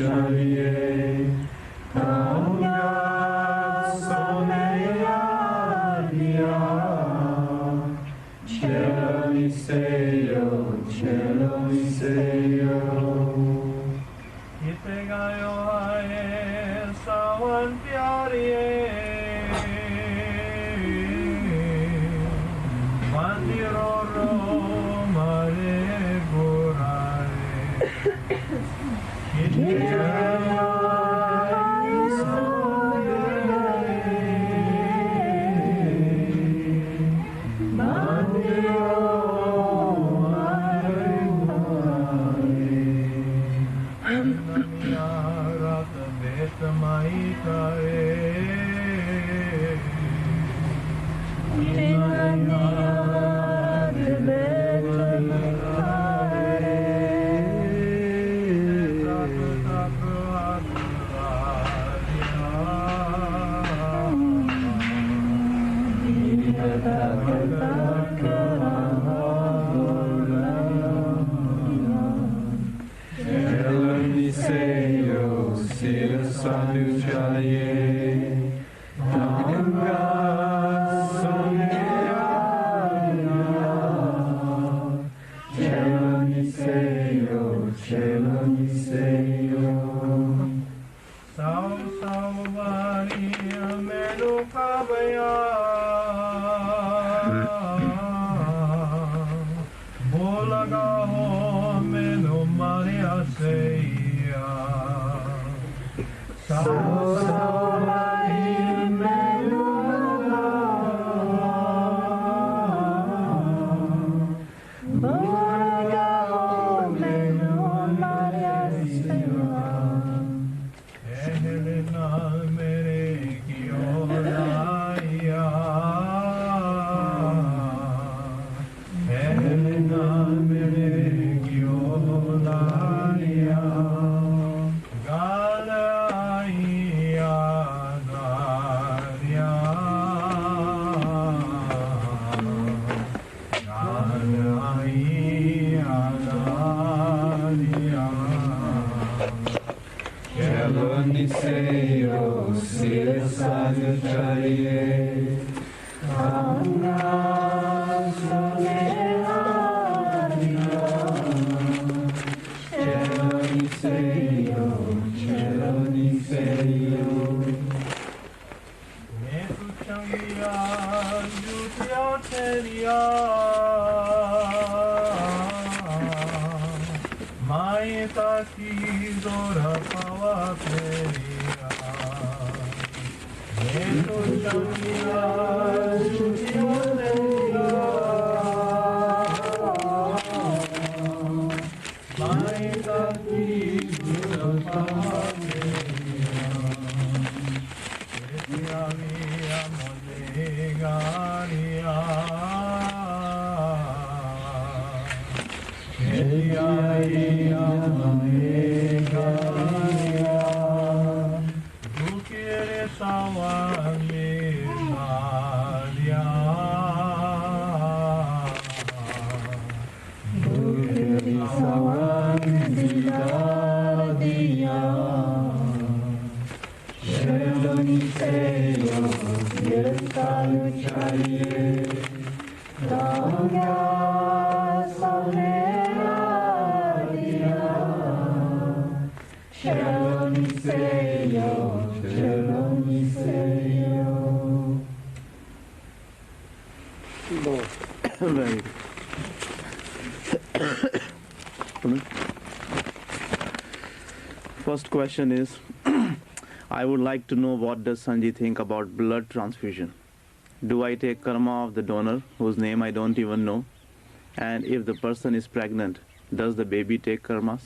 चाहिए गंगा सोने दिया चलो मिसेयो गीत गायो है सावन प्यारिए मंदिरों रो मारे बुराए गीत गायो First question is, I would like to know what does Sanji think about blood transfusion? Do I take karma of the donor, whose name I don't even know? And if the person is pregnant, does the baby take karmas?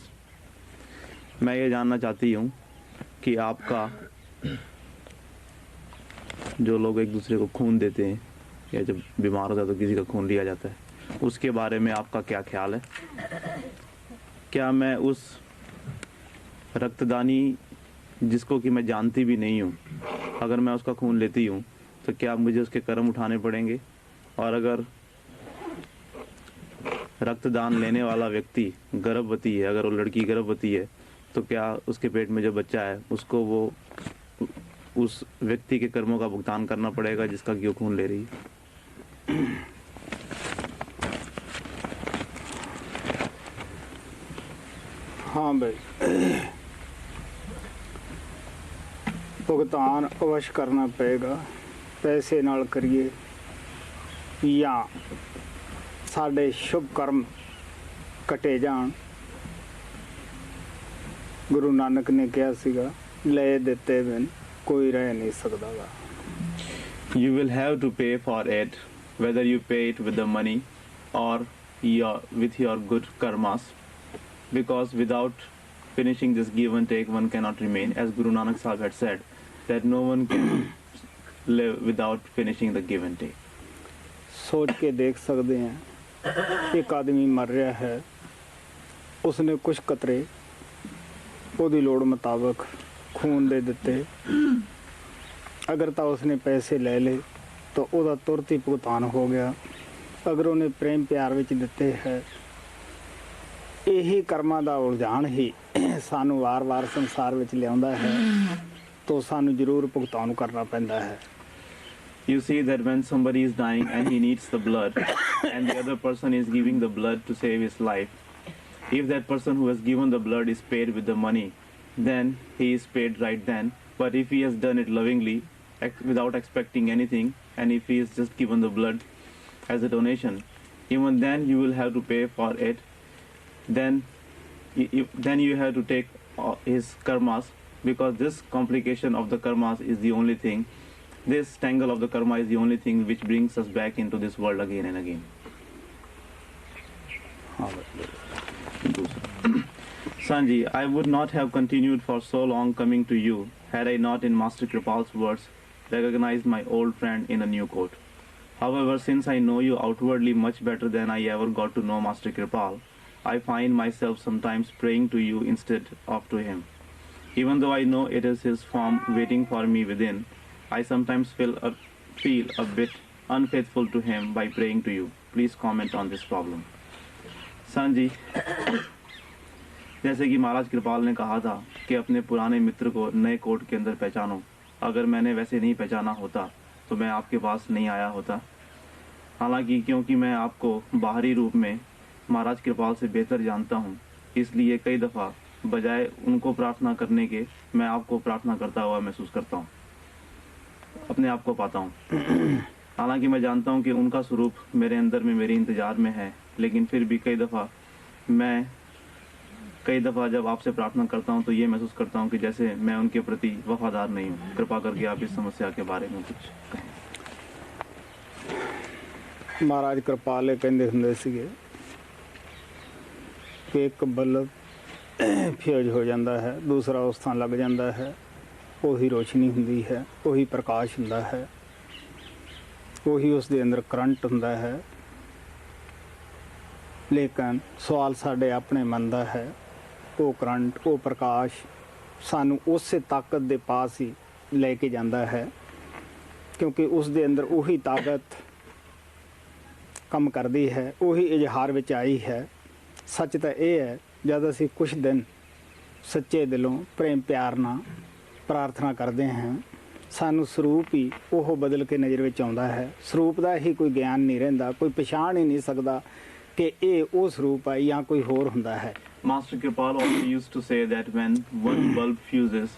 मैं ये जानना चाहती हूँ कि आपका जो लोग एक दूसरे को खून देते हैं या जब बीमार होता है तो किसी का खून लिया जाता है, उसके बारे में आपका क्या ख्याल है? क्या मैं उस रक्तदानी जिसको कि मैं जानती भी नहीं हूँ, अगर मैं उसका खून लेती हूँ तो क्या मुझे उसके कर्म उठाने पड़ेंगे? और अगर रक्तदान लेने वाला व्यक्ति गर्भवती है, अगर वो लड़की गर्भवती है, तो क्या उसके पेट में जो बच्चा है उसको वो उस व्यक्ति के कर्मों का भुगतान करना पड़ेगा जिसका कि वो खून ले रही है? हाँ भाई, भुगतान अवश्य करना पड़ेगा। पैसे नाल करिए या साडे शुभ कर्म कटे जान। गुरु नानक ने कहा सीगा, ले दिते बिन कोई रह नहीं सकता गा। You will have to pay for it, whether you pay it with the money or with your good karmas, because without finishing this give and take, one cannot remain. As Guru Nanak Sahib had said, that no one can live without finishing the give and take. सोच के देख सकते हैं, एक आदमी मर रहा है, उसने कुछ कतरे ਉਹਦੀ ਲੋੜ ਮੁਤਾਬਕ खून दे ਦਿੱਤੇ। अगर तो उसने पैसे ले ले तो ਉਹਦਾ तुरंत ही भुगतान हो गया। अगर उन्हें प्रेम प्यार ਵਿੱਚ ਦਿੱਤੇ है, यही कर्मां ਦਾ ਉਲਝਾਣ ही ਸਾਨੂੰ ਵਾਰ-ਵਾਰ ਸੰਸਾਰ ਵਿੱਚ ਲਿਆਉਂਦਾ ਹੈ, तो ਸਾਨੂੰ ਜ਼ਰੂਰ ਭੁਗਤਾਨ ਕਰਨਾ ਪੈਂਦਾ ਹੈ। You see that when somebody is dying and he needs the blood and the other person is giving the blood to save his life, if that person who has given the blood is paid with the money, then he is paid right then. But if he has done it lovingly, without expecting anything, and if he has just given the blood as a donation, even then you will have to pay for it. Then you have to take his karmas, because this complication of the karmas is the only thing, this tangle of the karma is the only thing which brings us back into this world again and again. Sanji, I would not have continued for so long coming to you had I not, in Master Kripal's words, recognized my old friend in a new coat. However, since I know you outwardly much better than I ever got to know Master Kripal, I find myself sometimes praying to you instead of to him. Even though I know it is his form waiting for me within, I sometimes feel a bit unfaithful to him by praying to you. Please comment on this problem. Sanji, जैसे कि महाराज कृपाल ने कहा था कि अपने पुराने मित्र को नए कोट के अंदर पहचानो, अगर मैंने वैसे नहीं पहचाना होता तो मैं आपके पास नहीं आया होता। हालांकि क्योंकि मैं आपको बाहरी रूप में महाराज कृपाल से बेहतर जानता हूँ, इसलिए कई दफ़ा बजाय उनको प्रार्थना करने के मैं आपको प्रार्थना करता हुआ महसूस करता हूँ, अपने आप को पाता हूँ। हालांकि मैं जानता हूँ कि उनका स्वरूप मेरे अंदर में मेरे इंतज़ार में है, लेकिन फिर भी कई दफ़ा जब आपसे प्रार्थना करता हूँ तो ये महसूस करता हूँ कि जैसे मैं उनके प्रति वफादार नहीं हूँ। कृपा करके आप इस समस्या के बारे में कुछ कहें। महाराज कृपाल कहते हुंदे सीगे कि एक बल्ब फ्यूज हो जाता है, दूसरा उस थां लग जाता है, वही रोशनी हुंदी है, वही प्रकाश हुंदा है, वही उस दे अंदर करंट हुंदा है। लेकिन सवाल साडे अपने मन दा है, वो करंट वो प्रकाश सानू उस ताकत दे पास ही लेके जाता है, क्योंकि उस दे अंदर वही ताकत कम करती है, वही इजहार विच आई है। सच तो ये है, जब असी कुछ दिन सच्चे दिलों प्रेम प्यार नाल प्रार्थना करते हैं, सानू स्वरूप ही वो बदल के नज़र विच आउंदा है। स्वरूप का ही कोई ज्ञान नहीं रहिंदा, कोई पछाण ही नहीं सकता कि ये वो स्वरूप है या कोई होर हुंदा है। Master Kripal also used to say that when one bulb fuses,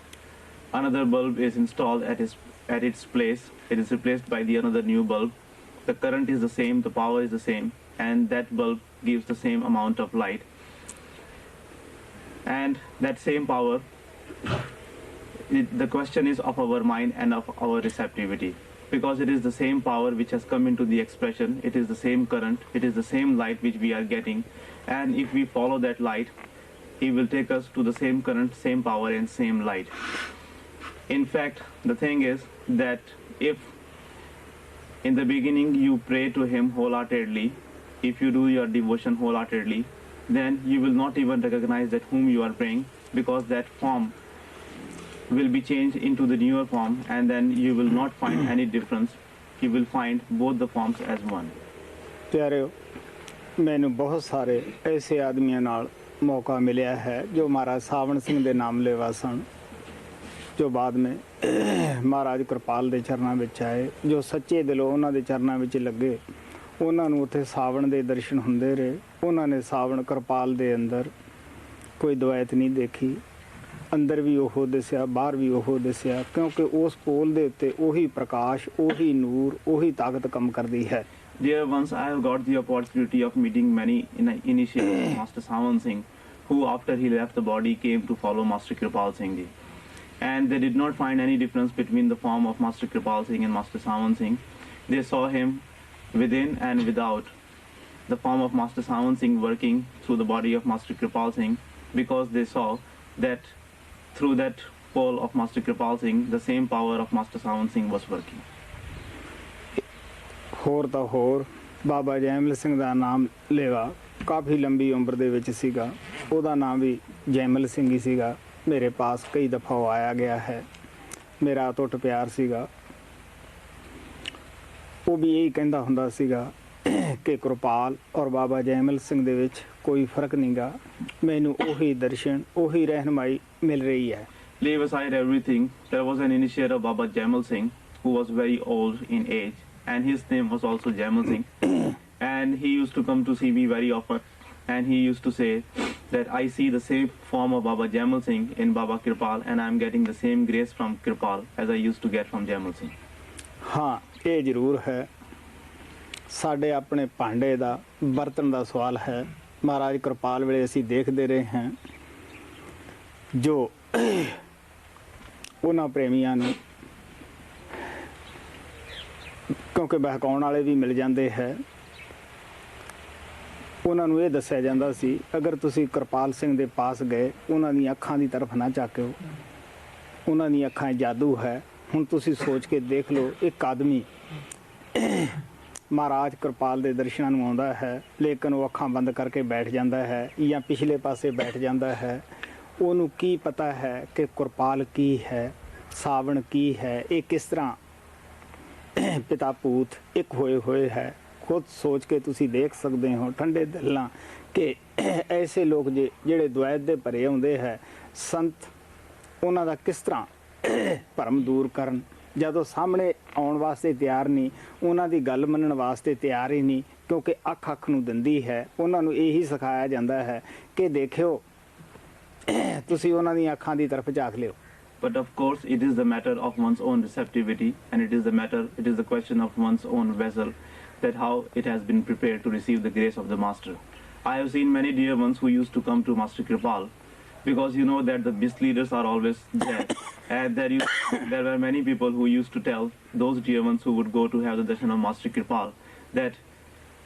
another bulb is installed at its place. It is replaced by another new bulb. The current is the same, the power is the same, and that bulb gives the same amount of light. And that same power, the question is of our mind and of our receptivity. Because it is the same power which has come into the expression, it is the same current, it is the same light which we are getting, and if we follow that light, it will take us to the same current, same power and same light. In fact, the thing is that if in the beginning you pray to him wholeheartedly, if you do your devotion wholeheartedly, then you will not even recognize that whom you are praying, because that form will be changed into the newer form, and then you will not find any difference. You will find both the forms as one. प्यारे, मैंने बहुत सारे ऐसे आदमियों नाल मौका मिला है, जो महाराज सावन सिंह के नाम लेवा सन, जो बाद में महाराज कृपाल के चरणों में आए, जो सच्चे दिलों उन्होंने चरणों में लगे, उन्होंने उत्थे सावन के दर्शन होंदे रहे। उन्होंने सावन कृपाल के अंदर कोई दवैत नहीं देखी, अंदर भी ओह दिसिया, बाहर भी ओह दिसिया, क्योंकि उस पोल के उत्ते उही प्रकाश, उही नूर, उही ताकत कम करती है। Dear ones, I have got the opportunity of meeting many initiates, Master Sawan Singh, who after he left the body came to follow Master Kripal Singh Ji. And they did not find any difference between the form of Master Kripal Singh and Master Sawan Singh. They saw him within and without the form of Master Sawan Singh working through the body of Master Kripal Singh, because they saw that through that pole of Master Kripal Singh, the same power of Master Sawan Singh was working. होर तो होर बाबा जैमल सिंह का नाम लेवा काफ़ी लंबी उम्र दे विच सीगा, उहदा नाम भी जैमल सिंह ही सीगा। मेरे पास कई दफ़ा वो आया गया है, मेरा अटुट प्यार सीगा। वो भी यही कहंदा हुंदा सीगा कि कृपाल और बाबा जैमल सिंह दे विच कोई फर्क नहींगा, मैनू उही दर्शन, उही रहनुमाई मिल रही है। Leave aside everything, there was an initiate of Baba Jaimal Singh who was very old in age, and his name was also Jaimal Singh. And he used to come to see me very often, and he used to say that I see the same form of Baba Jaimal Singh in Baba Kripal, and I am getting the same grace from Kripal as I used to get from Jaimal Singh. हाँ, ये जरूर है। साढ़े अपने भांडे का बर्तन का सवाल है। महाराज कृपाल वेले असी देखते रहे हैं, जो उन्होंने प्रेमियों ने, क्योंकि बहकाउण वाले भी मिल जाते हैं, उन्होंने ये दस्या जाता सी अगर तुसी कृपाल सिंह दे पास गए, उन्होंने अखां की तरफ ना झाकिओ, उन्होंने अखां जादू है। हुण तुसी सोच के देख लो, एक आदमी महाराज कृपाल के दर्शनां नूं आउंदा है, लेकिन वो अखां बंद करके बैठ जाता है या पिछले पासे बैठ जाता है। उन्होंने की पता है कि कृपाल की है, सावन की है, ये किस तरह पिता पूत एक होए है। खुद सोच के तुसी देख सकते हो ठंडे दिल नाल कि ऐसे लोग जिहड़े द्वैत दे भरे आउंदे है, संत उन्हां दा किस तरह भरम दूर करन, जदों सामने आउण वास्ते तैयार नहीं, उन्हां दी गल मनण वास्ते तैयार ही नहीं, क्योंकि अख अख नूं दिंदी है। उन्हां नूं यही सिखाया जाता है कि देखियो तुसी उन्हां दी अखां दी तरफ झाक लिओ। But of course, it is the matter of one's own receptivity, and it is the question of one's own vessel, that how it has been prepared to receive the grace of the Master. I have seen many dear ones who used to come to Master Kripal, because you know that the misleaders are always there, and there were many people who used to tell those dear ones who would go to have the darshan of Master Kripal that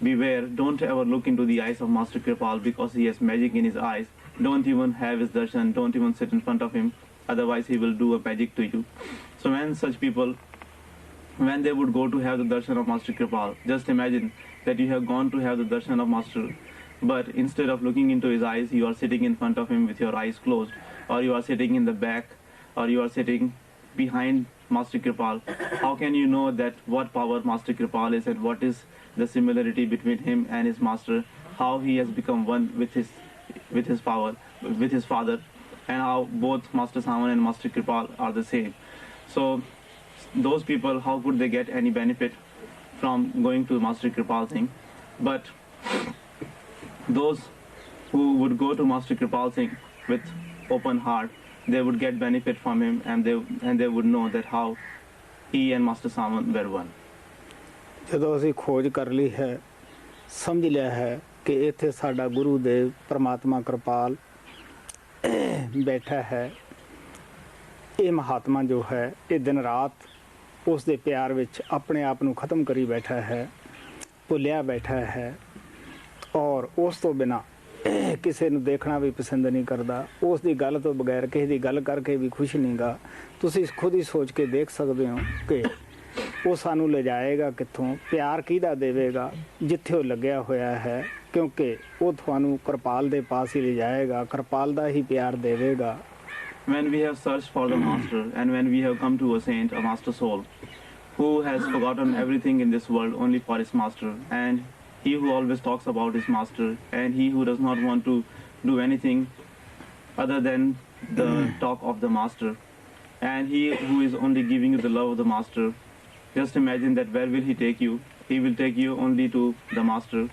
beware, don't ever look into the eyes of Master Kripal, because he has magic in his eyes. Don't even have his darshan, don't even sit in front of him, otherwise he will do a magic to you. So when such people, when they would go to have the darshan of Master Kripal, just imagine that you have gone to have the darshan of Master, but instead of looking into his eyes, you are sitting in front of him with your eyes closed, or you are sitting in the back, or you are sitting behind Master Kripal. How can you know that what power Master Kripal is, and what is the similarity between him and his Master, how he has become one with his power, with his father, and how both Master Sawan and Master Kripal are the same. So those people, how could they get any benefit from going to Master Kripal Singh? But those who would go to Master Kripal Singh with open heart, they would get benefit from him, and they would know that how he and Master Sawan were one. ਜਦੋਂ ਅਸੀਂ ਖੋਜ ਕਰ ਲਈ ਹੈ, ਸਮਝ ਲਿਆ ਹੈ ਕਿ ਇੱਥੇ ਸਾਡਾ ਗੁਰੂ ਦੇਵ ਪਰਮਾਤਮਾ ਕਿਰਪਾਲ ਬੈਠਾ ਹੈ, ਇਹ ਮਹਾਤਮਾ ਜੋ ਹੈ ਇਹ ਦਿਨ ਰਾਤ ਉਸ ਦੇ ਪਿਆਰ ਵਿੱਚ ਆਪਣੇ ਆਪ ਨੂੰ ਖਤਮ ਕਰੀ ਬੈਠਾ ਹੈ, ਭੁੱਲਿਆ ਬੈਠਾ ਹੈ, ਔਰ ਉਸ ਤੋਂ ਬਿਨਾ ਕਿਸੇ ਨੂੰ ਦੇਖਣਾ ਵੀ ਪਸੰਦ ਨਹੀਂ ਕਰਦਾ। ਉਸ ਦੀ ਗੱਲ ਤੋਂ ਬਗੈਰ ਕਿਸੇ ਦੀ ਗੱਲ ਕਰਕੇ ਵੀ ਖੁਸ਼ ਨਹੀਂਗਾ। ਤੁਸੀਂ ਖੁਦ ਹੀ ਸੋਚ ਕੇ ਦੇਖ ਸਕਦੇ ਹੋ ਕਿ ਉਹ ਸਾਨੂੰ ਲਿਜਾਏਗਾ ਕਿੱਥੋਂ, ਪਿਆਰ ਕਿਹਦਾ ਦੇਵੇਗਾ, ਜਿੱਥੇ ਉਹ ਲੱਗਿਆ ਹੋਇਆ ਹੈ, ਕਿਉਂਕਿ ਉਹ ਤੁਹਾਨੂੰ ਕਿਰਪਾਲ ਦੇ ਪਾਸ ਹੀ ਲਿਜਾਏਗਾ, ਕਿਰਪਾਲ ਦਾ ਹੀ ਪਿਆਰ ਦੇਵੇਗਾ। When we have searched for the Master, and when we have come to a saint, a Master Soul, who has forgotten everything in this world only for his Master, and he who always talks about his Master, and he who does not want to do anything other than the talk of the master. And he who is only giving you the love of the master, just imagine that where will he take you? He will take you only to the master,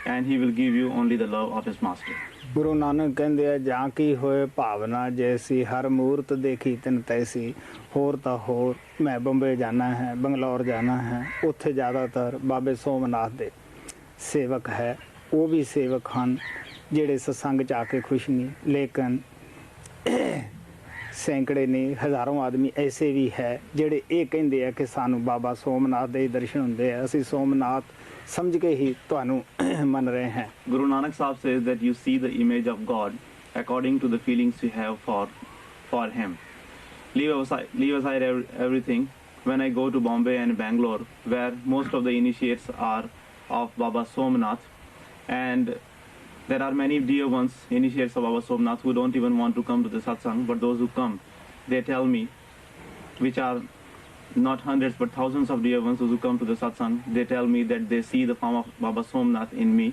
and he will give you only the love of his master. Guru Nanak ਕਹਿੰਦੇ ਆ ਜਾਂ ਕੀ ਹੋਏ ਭਾਵਨਾ ਜੈਸੀ ਹਰ ਮੂਰਤ ਦੇਖੀ ਤਿਨ ਤੈਸੀ ਹੋਰ ਤਾਂ ਹੋਰ ਮੈਂ ਬੰਬੇ ਜਾਣਾ ਹੈ ਬੰਗਲੌਰ ਜਾਣਾ ਹੈ ਉੱਥੇ ਜ਼ਿਆਦਾਤਰ ਬਾਬੇ ਸੋਮਨਾਥ ਦੇ ਸੇਵਕ ਹੈ ਉਹ ਵੀ ਸੇਵਕ ਹਨ ਜਿਹੜੇ ਸਤਸੰਗ 'ਚ ਆ ਕੇ ਖੁਸ਼ ਨਹੀਂ ਲੇਕਿਨ ਸੈਂਕੜੇ ਨੇ ਹਜ਼ਾਰਾਂ ਆਦਮੀ ਐਸੇ ਵੀ ਹੈ ਜਿਹੜੇ ਇਹ ਕਹਿੰਦੇ ਆ ਕਿ ਸਾਨੂੰ ਬਾਬਾ ਸੋਮਨਾਥ ਦੇ ਦਰਸ਼ਨ ਹੁੰਦੇ ਆ ਅਸੀਂ ਸੋਮਨਾਥ ਸਮਝ ਕੇ ਹੀ ਤੁਹਾਨੂੰ ਮੰਨ ਰਹੇ ਹਾਂ Guru Nanak Sahib says that you see the image of God according to the feelings you have for him. Leave aside everything. When I go to Bombay and Bangalore, where most of the initiates are of Baba Somnath, and there are many dear ones, initiates of Baba Somnath, who don't even want to come to the satsang, but those who come, they tell me, which are not hundreds but thousands of dear ones who come to the satsang, they tell me that they see the form of Baba Somnath in me,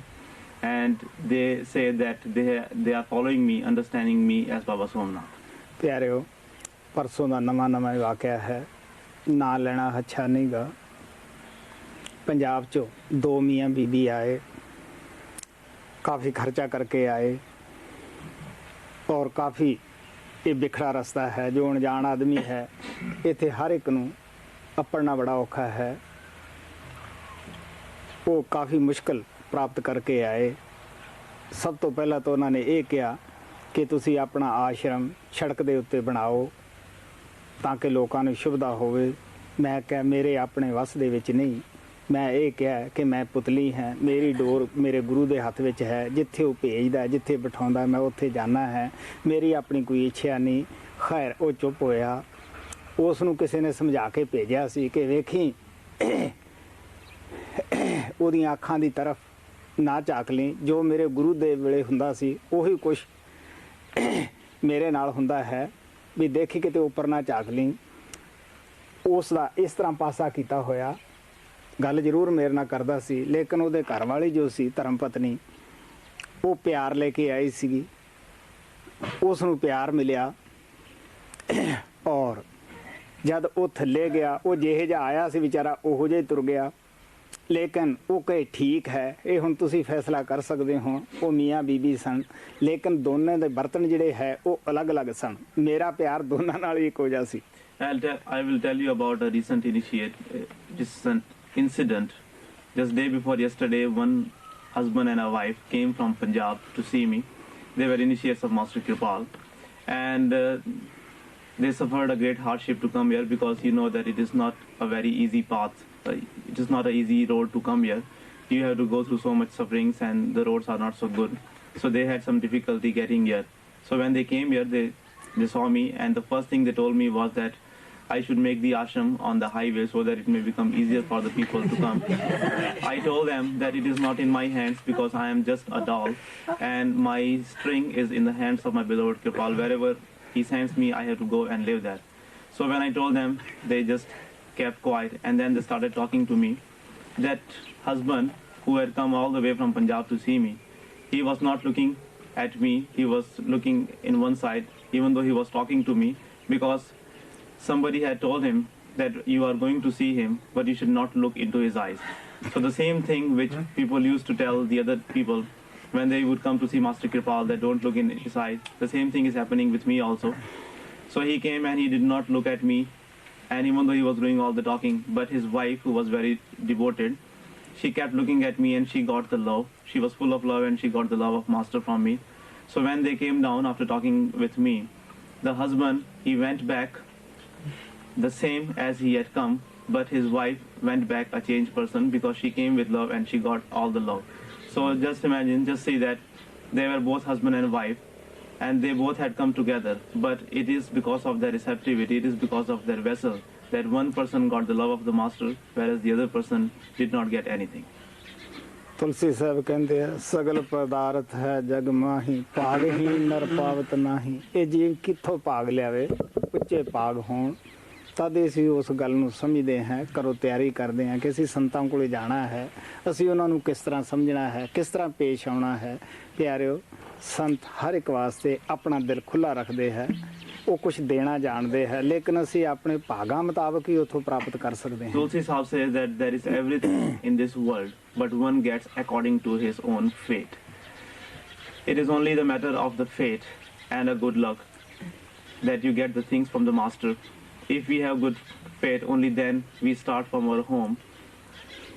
and they say that they are following me, understanding me as Baba Somnath. ਪਿਆਰਿਓ ਪਰਸੋਂ ਦਾ ਨਵਾਂ ਵਾਕਿਆ ਹੈ ਨਾਂ ਲੈਣਾ ਅੱਛਾ ਨਹੀਂ ਗਾ ਪੰਜਾਬ 'ਚੋਂ 2 ਮੀਆਂ ਬੀਬੀ ਆਏ ਕਾਫੀ ਖਰਚਾ ਕਰਕੇ ਆਏ ਔਰ ਕਾਫੀ ਇਹ ਬਿਖੜਾ ਰਸਤਾ ਹੈ ਜੋ ਅਣਜਾਣ ਆਦਮੀ ਹੈ ਇੱਥੇ ਹਰ ਇੱਕ ਨੂੰ अपना बड़ा औखा है वो काफ़ी मुश्किल प्राप्त करके आए सब तो पहला तो उन्होंने ये कहा कि तुसी अपना आश्रम सड़क के उत्ते बनाओ ताकि लोगों को सुविधा होवे मैं क्या मेरे अपने वस दे विच नहीं मैं ये कहा कि मैं पुतली हैं मेरी डोर मेरे गुरु के हथ विच है जिथे वो भेजदा जिथे बिठाउंदा मैं उत्थे जाना है मेरी अपनी कोई इच्छा नहीं खैर वो चुप होया ਉਸ ਨੂੰ ਕਿਸੇ ਨੇ ਸਮਝਾ ਕੇ ਭੇਜਿਆ ਸੀ ਕਿ ਵੇਖੀ ਉਹਦੀਆਂ ਅੱਖਾਂ ਦੀ ਤਰਫ ਨਾ ਝਾਕ ਲਈ ਜੋ ਮੇਰੇ ਗੁਰੂ ਦੇ ਵੇਲੇ ਹੁੰਦਾ ਸੀ ਉਹੀ ਕੁਛ ਮੇਰੇ ਨਾਲ ਹੁੰਦਾ ਹੈ ਵੀ ਦੇਖੀ ਕਿਤੇ ਉੱਪਰ ਨਾ ਝਾਕ ਲਈ ਉਸ ਦਾ ਇਸ ਤਰ੍ਹਾਂ ਪਾਸਾ ਕੀਤਾ ਹੋਇਆ ਗੱਲ ਜ਼ਰੂਰ ਮੇਰੇ ਨਾਲ ਕਰਦਾ ਸੀ ਲੇਕਿਨ ਉਹਦੇ ਘਰ ਵਾਲੀ ਜੋ ਸੀ ਧਰਮ ਪਤਨੀ ਉਹ ਪਿਆਰ ਲੈ ਕੇ ਆਈ ਸੀਗੀ ਉਸ ਨੂੰ ਪਿਆਰ ਮਿਲਿਆ ਔਰ जब वो थले गया वो जिहे जा आया से बेचारा उहो जिहा तुर गया लेकिन वो कहे ठीक है ये हुण तुसीं फैसला कर सकते हो वो मियाँ बीबी सन लेकिन दोनों के बर्तन जिहड़े है वो अलग अलग सन मेरा प्यार दोनों नाल ही इक्को जिहा सी I will tell you about a recent incident. Just day before yesterday, one husband and a wife came from Punjab to see me. They were initiates of Master Kripal, and they suffered a great hardship to come here because you know that it is not a very easy path. It is not an easy road to come here. You have to go through so much sufferings and the roads are not so good. So they had some difficulty getting here. So when they came here, they saw me and the first thing they told me was that I should make the ashram on the highway so that it may become easier for the people to come. I told them that it is not in my hands because I am just a doll and my string is in the hands of my beloved Kripal. Wherever he sends me, I have to go and live there. So when I told them, they just kept quiet and then they started talking to me. That husband who had come all the way from Punjab to see me, he was not looking at me, he was looking in one side even though he was talking to me because somebody had told him that you are going to see him but you should not look into his eyes. So the same thing which people used to tell the other people when they would come to see Master Kripal that don't look in his eyes, the same thing is happening with me also. So he came and he did not look at me, and even though he was doing all the talking, but his wife, who was very devoted, she kept looking at me and she got the love. She was full of love and she got the love of Master from me. So when they came down after talking with me, the husband, he went back the same as he had come, but his wife went back a changed person because she came with love and she got all the love. So just imagine, just see that they were both husband and wife and they both had come together, but it is because of their receptivity, it is because of their vessel that one person got the love of the master whereas the other person did not get anything. तुलसी साहब कहते हैं सगल पदार्थ है जग माही भाग ही नर पावत नाही ये जीव कित्थों भाग लियावे उच्चे भाग होण ਤਦ ਅਸੀਂ ਉਸ ਗੱਲ ਨੂੰ ਸਮਝਦੇ ਹਾਂ, ਘਰੋਂ ਤਿਆਰੀ ਕਰਦੇ ਹਾਂ ਕਿ ਅਸੀਂ ਸੰਤਾਂ ਕੋਲੇ ਜਾਣਾ ਹੈ, ਅਸੀਂ ਉਹਨਾਂ ਨੂੰ ਕਿਸ ਤਰ੍ਹਾਂ ਸਮਝਣਾ ਹੈ, ਕਿਸ ਤਰ੍ਹਾਂ ਪੇਸ਼ ਆਉਣਾ ਹੈ। ਪਿਆਰਿਓ, ਸੰਤ ਹਰ ਇੱਕ ਵਾਸਤੇ ਆਪਣਾ ਦਿਲ ਖੁੱਲ੍ਹਾ ਰੱਖਦੇ ਹੈ, ਉਹ ਕੁਝ ਦੇਣਾ ਜਾਣਦੇ ਹੈ, ਲੇਕਿਨ ਅਸੀਂ ਆਪਣੇ ਭਾਗਾਂ ਮੁਤਾਬਕ ਹੀ ਉੱਥੋਂ ਪ੍ਰਾਪਤ ਕਰ ਸਕਦੇ ਹਾਂ। Tulsi Sahib says that there is everything in this world, but one gets according to his own fate. It is only the matter of the fate and a good luck that you get the things from the master. If we have good fate, only then we start from our home,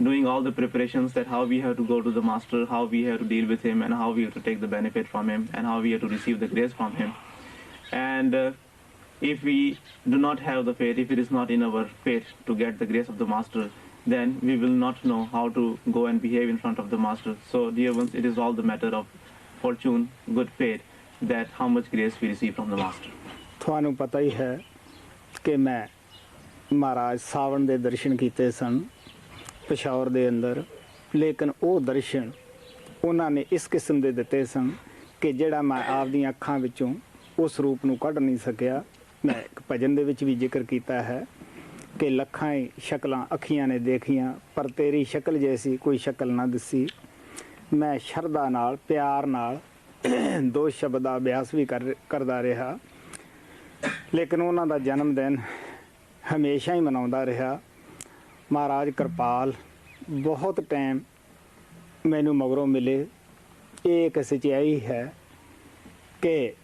doing all the preparations that how we have to go to the master, how we have to deal with him, and how we have to take the benefit from him, and how we have to receive the grace from him. And if we do not have the faith, if it is not in our fate to get the grace of the master, then we will not know how to go and behave in front of the master. So dear ones, it is all the matter of fortune, good fate, that how much grace we receive from the master. ਤੁਹਾਨੂੰ ਪਤਾ ਹੀ ਹੈ ਕਿ ਮੈਂ ਮਹਾਰਾਜ ਸਾਵਣ ਦੇ ਦਰਸ਼ਨ ਕੀਤੇ ਸਨ ਪਿਸ਼ਾਵਰ ਦੇ ਅੰਦਰ, ਲੇਕਿਨ ਉਹ ਦਰਸ਼ਨ ਉਹਨਾਂ ਨੇ ਇਸ ਕਿਸਮ ਦੇ ਦਿੱਤੇ ਸਨ ਕਿ ਜਿਹੜਾ ਮੈਂ ਆਪਦੀਆਂ ਅੱਖਾਂ ਵਿੱਚੋਂ ਉਸ ਰੂਪ ਨੂੰ ਕੱਢ ਨਹੀਂ ਸਕਿਆ। ਮੈਂ ਇੱਕ ਭਜਨ ਦੇ ਵਿੱਚ ਵੀ ਜ਼ਿਕਰ ਕੀਤਾ ਹੈ ਕਿ ਲੱਖਾਂ ਹੀ ਸ਼ਕਲਾਂ ਅੱਖੀਆਂ ਨੇ ਦੇਖੀਆਂ, ਪਰ ਤੇਰੀ ਸ਼ਕਲ ਜੈਸੀ ਕੋਈ ਸ਼ਕਲ ਨਾ ਦਿਸੀ। ਮੈਂ ਸ਼ਰਧਾ ਨਾਲ, ਪਿਆਰ ਨਾਲ ਦੋ ਸ਼ਬਦ ਦਾ ਅਭਿਆਸ ਵੀ ਕਰਦਾ ਰਿਹਾ, ਲੇਕਿਨ ਉਹਨਾਂ ਦਾ ਜਨਮ ਦਿਨ ਹਮੇਸ਼ਾ ਹੀ ਮਨਾਉਂਦਾ ਰਿਹਾ। ਮਹਾਰਾਜ ਕਿਰਪਾਲ ਬਹੁਤ ਟਾਈਮ ਮੈਨੂੰ ਮਗਰੋਂ ਮਿਲੇ। ਇਹ ਇੱਕ ਸੱਚਾਈ ਹੈ ਕਿ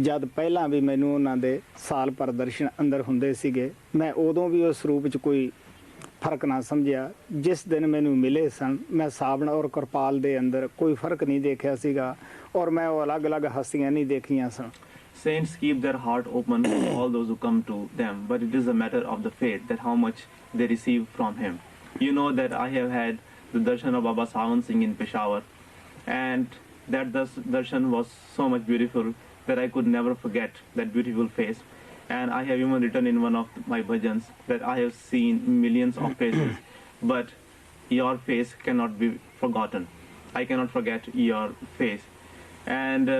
ਜਦ ਪਹਿਲਾਂ ਵੀ ਮੈਨੂੰ ਉਹਨਾਂ ਦੇ ਸਾਲ ਭਰ ਦਰਸ਼ਨ ਅੰਦਰ ਹੁੰਦੇ ਸੀਗੇ, ਮੈਂ ਉਦੋਂ ਵੀ ਉਸ ਰੂਪ 'ਚ ਕੋਈ ਫਰਕ ਨਾ ਸਮਝਿਆ। ਜਿਸ ਦਿਨ ਮੈਨੂੰ ਮਿਲੇ ਸਨ, ਮੈਂ ਸਾਵਣ ਔਰ ਕਿਰਪਾਲ ਦੇ ਅੰਦਰ ਕੋਈ ਫਰਕ ਨਹੀਂ ਦੇਖਿਆ ਸੀਗਾ, ਔਰ ਮੈਂ ਉਹ ਅਲੱਗ-ਅਲੱਗ ਹਸਤੀਆਂ ਨਹੀਂ ਦੇਖੀਆਂ ਸਨ। Saints keep their heart open to all those who come to them, but it is a matter of the faith that how much they receive from him. You know that I have had the darshan of Baba Sant Singh in Peshawar, and that darshan was so much beautiful that I could never forget that beautiful face. And I have even written in one of my bhajans that I have seen millions of faces, but your face cannot be forgotten. I cannot forget your face. And